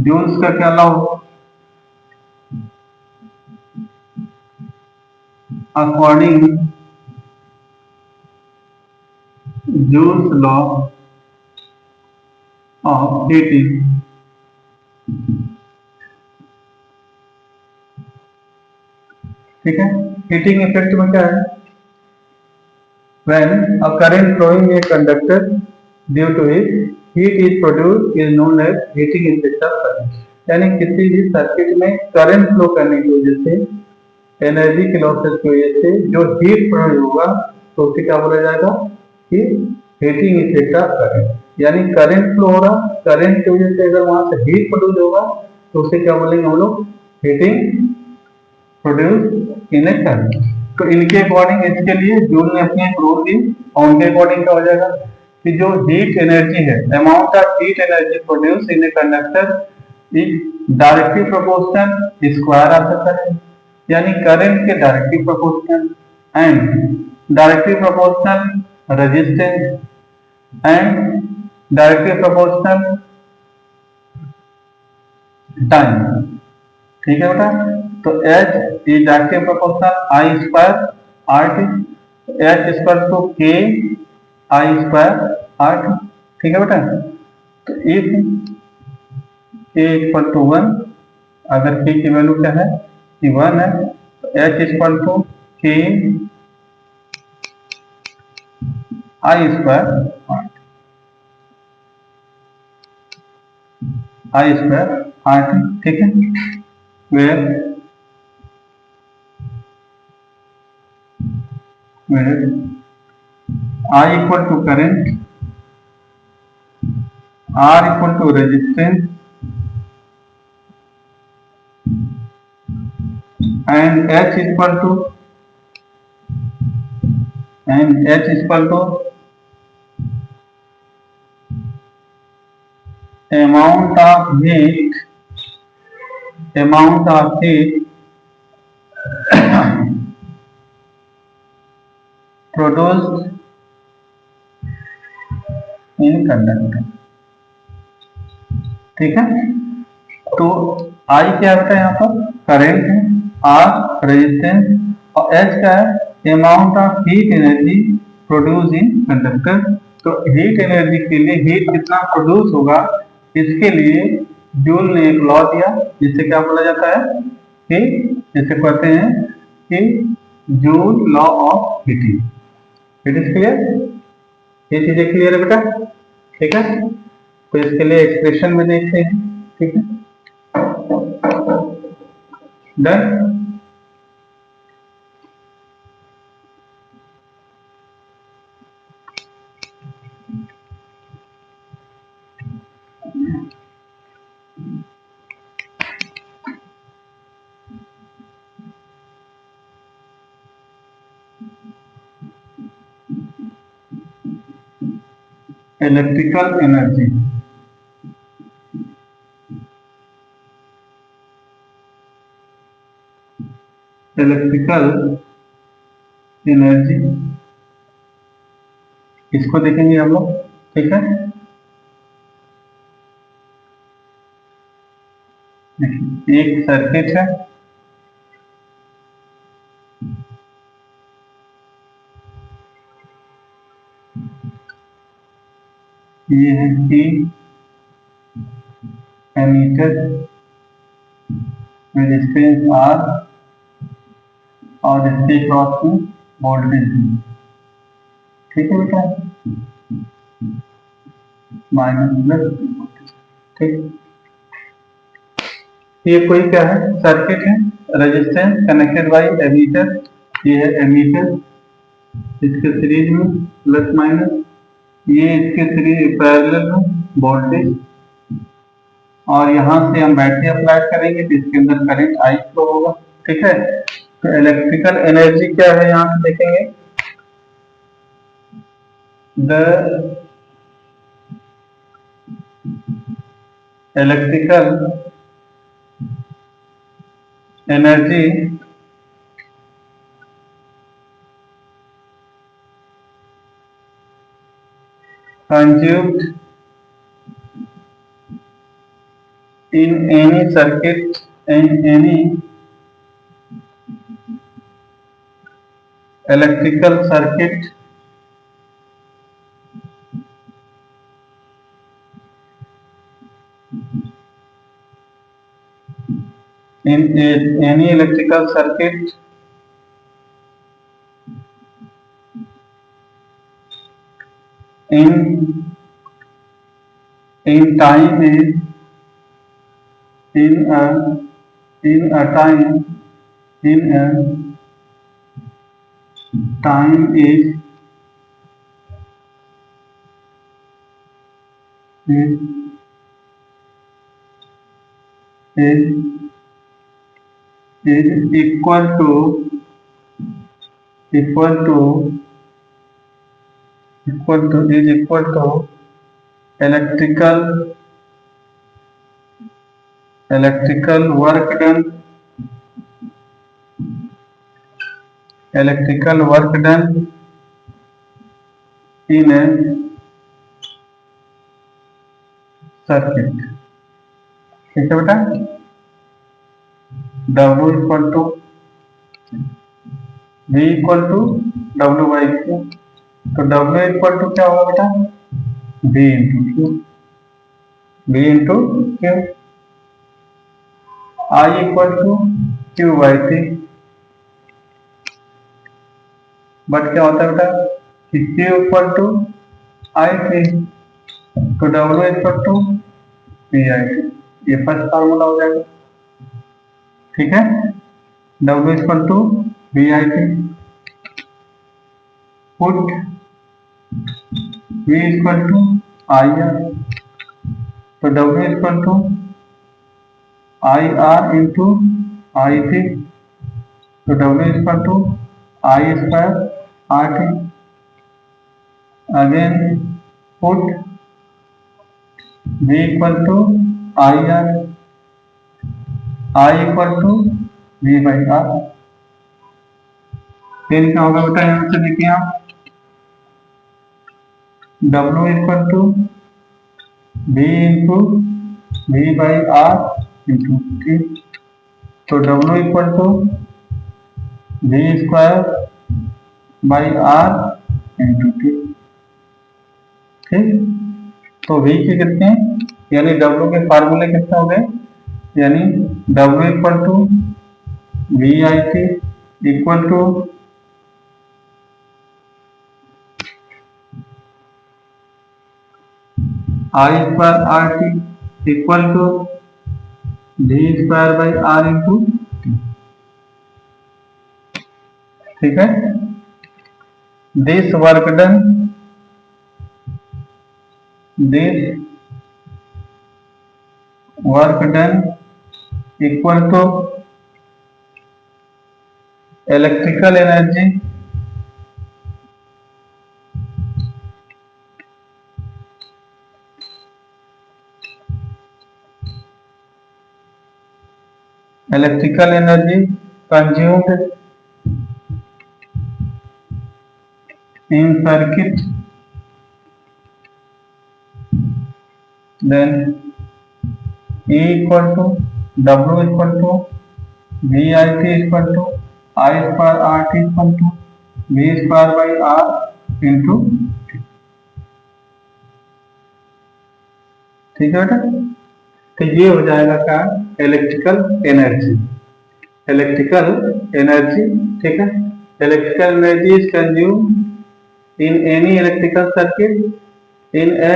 जूल्स का क्या law, according joules law of heating, ठीक है। हीटिंग इफेक्ट में क्या है, when a current flowing a conductor due to it heat is produced is known as heating effect of current। यानी किसी भी सर्किट में करंट फ्लो करने की वजह से, एनर्जी के लॉसेस की वजह से जो हीट प्रोड्यूस होगा तो उसे क्या बोला जाएगा कि हीटिंग इफेक्ट ऑफ करंट। यानी करंट फ्लो हो रहा, करंट की वजह से अगर वहां से हीट प्रोड्यूस होगा तो उसे क्या बोलेंगे हम लोग, heating produce in A current. तो इनके अकॉर्डिंग, इसके लिए जूल ने अपनी एक रूल दी और उनके अकॉर्डिंग क्या हो जाएगा कि जो हीट एनर्जी है, amount of heat energy produce in A conductor is directly proportional square of the current. यानी करंट के directly proportional and directly proportional resistance and directly proportional time, ठीक है बेटा। तो H is directly proportional I square RT, H equal to K I square RT, ठीक है बेटा। तो if K equal to 1, अगर K की वैल्यू क्या है कि 1 है, तो H equal to K I square I square RT, ठीक है। where I equal to current, R equal to resistance and H equal to amount of heat produced in conductor, ठीक है। तो I क्या होता है यहाँ पर, करंट है, R रेजिस्टेंस और H क्या है, amount of heat energy produce in conductor. तो हीट एनर्जी के लिए हीट कितना प्रोड्यूस होगा, इसके लिए जूल ने एक लॉ दिया जिससे क्या बोला जाता है कि जिसे कहते हैं कि joule law of heating. It is clear? ये चीजें क्लियर है बेटा? ठीक है, तो इसके लिए एक्सप्रेशन में देखते हैं। ठीक है, done. Electrical energy, electrical energy इसको देखेंगे हम लोग। ठीक है, देखिए एक सर्किट है, ये है कि एमीटर, रेजिस्टेंस R और इसके क्रॉस में वोल्टेज V। ठीक है बेटा, माइनस प्लस। ठीक, ये कोई क्या है, सर्किट है, रेजिस्टेंस कनेक्टेड बाय एमीटर, ये है एमीटर, इसके सीरीज में प्लस माइनस, ये इसके सीरीज पैरेलल में वोल्टेज, और यहाँ से हम बैटरी अप्लाई करेंगे तो इसके अंदर करंट I फ्लो होगा। ठीक है, तो इलेक्ट्रिकल एनर्जी क्या है यहाँ से देखेंगे, the electrical energy consumed in any circuit, in any electrical circuit any electrical circuit in time is in a time is equal to electrical work done in a circuit। ठीक है बेटा, W equal to V equal to W by Q। तो W equal to क्या होगा बेटा, V into Q, V into Q। I equal to Q by T। But क्या होता है बेटा कि Q equal to I T, तो W equal to P I T, ये फर्स्ट फार्मूला हो जाएगा। ठीक है, W equal to V I T, put V equal to I R, तो W equal to I R into I T, तो W equal to I square R T. Again put V equal to I R, आई equal to V by R. फिर क्या होगा बेटा, यहाँ से देखिए आप W equal to V into V by R into T, तो W equal to V square by R into T. ठीक, तो V के कितने, यानी W के फार्मूले कितने हो गए, यानी W equal to V I T equal to I square R T equal to V square by R into T. ठीक है, this work done, this work done equal to electrical energy consumed in circuit, then E equal to W equal to VIT equal to I square RT equal to V square by R into T। ठीक है बेटा, तो ये हो जाएगा क्या, electrical energy. Electrical energy, ठीक है, electrical energy is consumed in any electrical circuit in A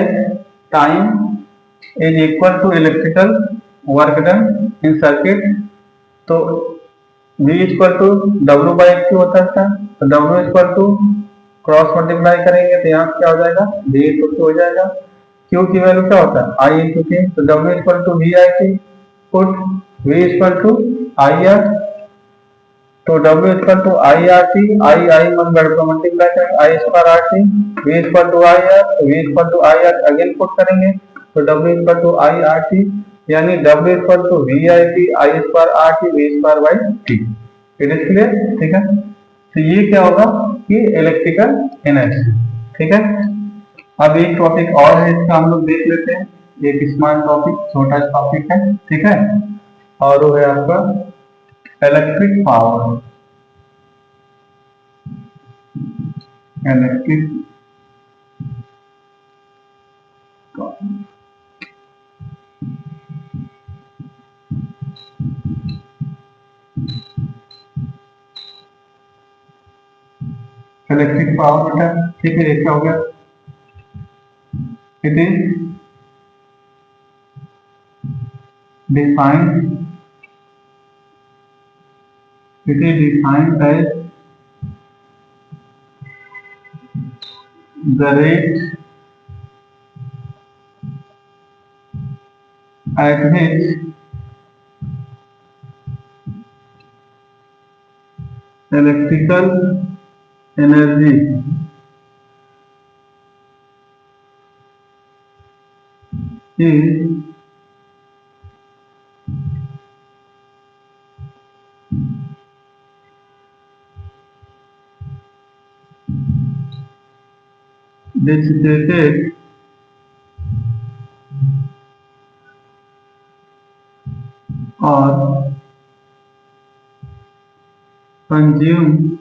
time is equal to electrical work done in circuit। तो V equal to W by Q होता है, तो W equal to cross multiply करेंगे तो यहाँ क्या हो जाएगा, V इंटू Q हो जाएगा। Q की वैल्यू क्या होता है, I इंटू T, तो W equal to V I T put V equal to I R, तो W equal to I R T, I multiply करेंगे, I square R T, V equal to I R, तो V equal to I R again put करेंगे, तो W equal to I R T, यानी W equal to V I T I square R T V square by T. It is clear, ठीक है, तो ये क्या होगा, ये इलेक्ट्रिकल एनर्जी। ठीक है, अब एक टॉपिक और है, इसका हम लोग देख लेते हैं, एक स्मॉल टॉपिक, छोटा टॉपिक है, ठीक है, और वो है आपका electric power. Electric electric power बेटा, ठीक है, ये क्या हो गया, it is defined as the rate at which electrical energy is dissipated or consumed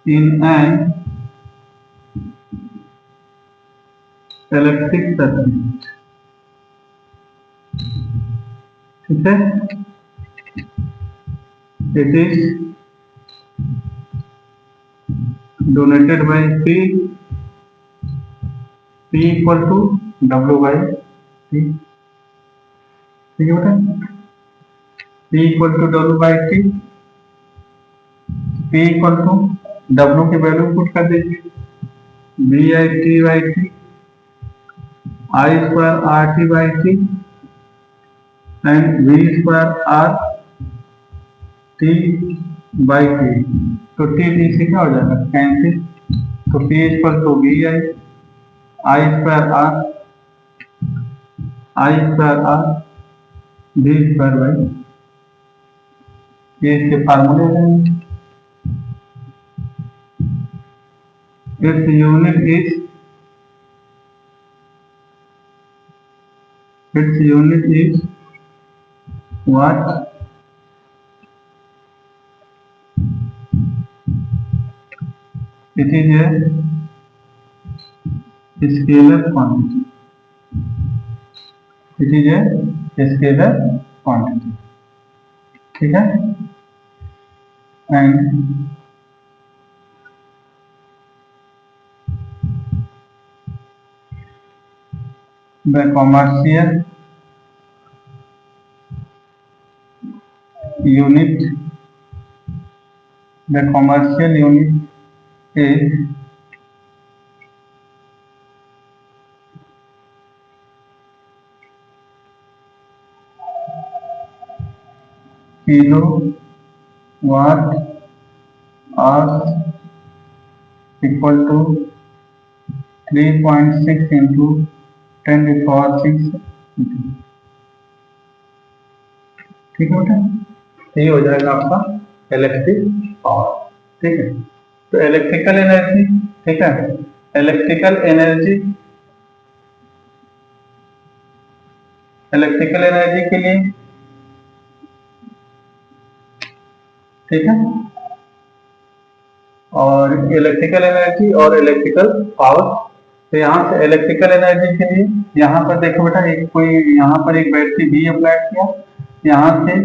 in an electric circuit। ठीक है, it is donated by P equal to W by T। ठीक है बेटा, P equal to W by T, P equal to W की value put कर दीजिए, V I T by T I square R T by T and V square R T by T, तो T से क्या हो जाएगा, cancel, तो P equal to V I square R V square by, ये इसके फार्मूले हैं। its unit is what, it is a scalar quantity, it is a scalar quantity, ठीक है। And the commercial unit, the commercial unit is kilowatt hours equal to 3.6 into 10 to the power 6, ठीक है बेटा। ये हो जाएगा आपका इलेक्ट्रिक पावर, ठीक है। तो इलेक्ट्रिकल एनर्जी, ठीक है, इलेक्ट्रिकल एनर्जी, इलेक्ट्रिकल एनर्जी के लिए, ठीक है, और इलेक्ट्रिकल एनर्जी और इलेक्ट्रिकल पावर। तो यहाँ से इलेक्ट्रिकल एनर्जी के लिए यहाँ पर देखो बेटा, एक कोई यहाँ पर एक बैटरी बी अप्लाई किया, यहाँ से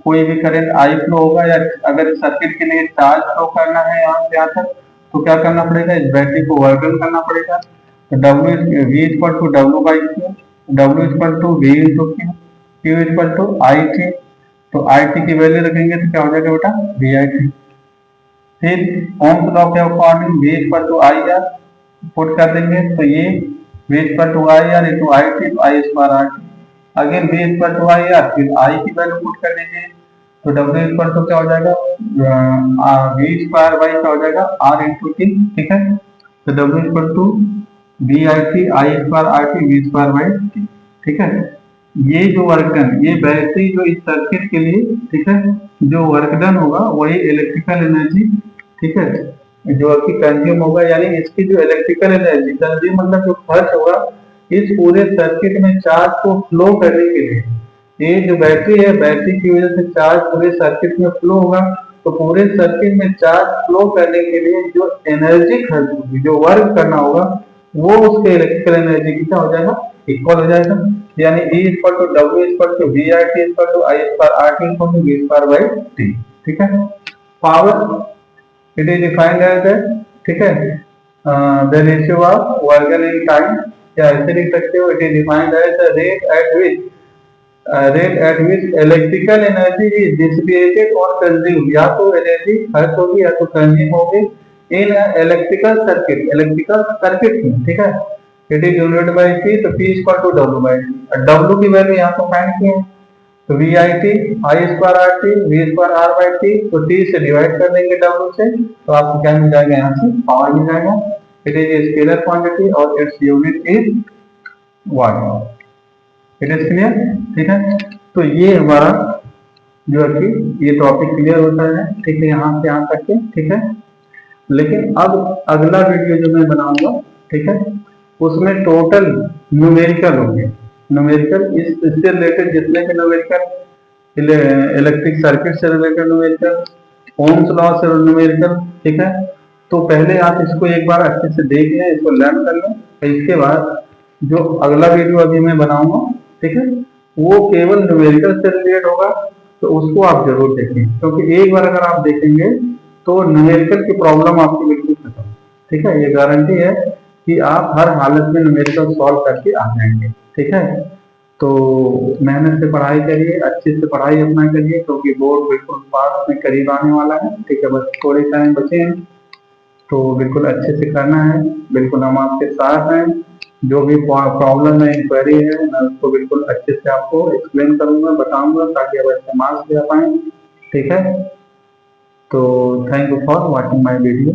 कोई भी करंट आई फ्लो होगा, या अगर सर्किट के लिए चार्ज फ्लो करना है यहाँ से यहाँ तक, तो क्या करना पड़ेगा, इस बैटरी को वर्क करना पड़ेगा। तो W V equal to W by Q, W equal to V into Q, Q equal to I T. तो आई टी की वैल्यू रखेंगे तो क्या हो जाएगा बेटा, वी आई टी। फिर ओम्स लॉ के according V equal to I R put कर देंगे, तो ये V equal to I R into I T, तो I square R T. Again V equal to I R, फिर आई की value put कर दीजिए, तो डब्ल्यू इक्वल टू क्या हो जाएगा, वी स्क्वायर बाई क्या हो जाएगा, आर इंटू टी, ठीक है। तो W equal to V I T, I square R T, V square by T, ठीक है। ये जो वर्क डन, ये बैटरी जो इस सर्किट के लिए, ठीक है, जो वर्क डन होगा वही इलेक्ट्रिकल एनर्जी, ठीक है, जो आपकी कंज्यूम होगा, यानी इसकी जो इलेक्ट्रिकल एनर्जी कंज्यूम मतलब जो खर्च होगा इस पूरे सर्किट में चार्ज को फ्लो करने के लिए, ये जो बैटरी है, बैटरी की वजह से चार्ज पूरे सर्किट में फ्लो होगा। तो पूरे सर्किट में चार्ज फ्लो करने के लिए जो एनर्जी खर्च होगी, जो वर्क करना होगा, वो उसके इलेक्ट्रिकल एनर्जी की क्या हो जाएगा, इक्वल हो जाएगा। यानी E equal to W equal to V I T equal to I square R T equal to V square by T, ठीक है। Power it is defined as, ठीक है, the ratio of work done in time, या ऐसे लिख सकते हो, it is defined as the rate at which electrical energy is dissipated और कंज्यूम, या तो एनर्जी खर्च होगी या तो कंज्यूम होगी इन इलेक्ट्रिकल सर्किट में, ठीक है। It is unit by T, तो P equal to W by T, W की वैल्यू यहाँ पर फाइंड की है, तो V I T, I square R T, V square R by T, तो टी से डिवाइड कर देंगे डब्ल्यू से, तो आपको क्या मिल जाएगा, यहाँ से पावर मिल जाएगा। It is a scalar quantity और its unit is watt, it is clear, ठीक है। तो ये हमारा जो है कि ये टॉपिक क्लियर होता है, ठीक है, यहाँ से यहाँ तक के, ठीक है। लेकिन अब अगला वीडियो जो मैं बनाऊंगा, ठीक है, उसमें टोटल न्यूमेरिकल होंगे, न्यूमेरिकल इससे रिलेटेड जितने भी न्यूमेरिकल, इलेक्ट्रिक सर्किट से रिलेटेड न्यूमेरिकल, ओम्स लॉ से न्यूमेरिकल, ठीक है। तो पहले आप इसको एक बार अच्छे से देख लें, इसको लर्न कर लें, इसके बाद जो अगला वीडियो अभी मैं बनाऊंगा, ठीक है, वो केवल न्यूमेरिकल से रिलेटेड होगा, तो उसको आप जरूर देखें, क्योंकि एक बार अगर आप देखेंगे तो न्यूमेरिकल की प्रॉब्लम आपकी बिल्कुल खत्म, ठीक है। ये गारंटी है कि आप हर हालत में न्यूमेरिकल सॉल्व करके आ जाएंगे, ठीक है। तो मेहनत से पढ़ाई करिए, अच्छे से पढ़ाई अपना करिए, क्योंकि बोर्ड बिल्कुल पास में करीब आने वाला है, ठीक है, बस थोड़े टाइम बचे हैं, तो बिल्कुल अच्छे से करना है, बिल्कुल हम आपके साथ हैं। जो भी प्रॉब्लम है, इंक्वायरी है, मैं उसको बिल्कुल अच्छे से आपको एक्सप्लेन करूंगा, बताऊंगा, ताकि आप अच्छे मार्क्स दे पाएं, ठीक है। तो thank you for watching my video.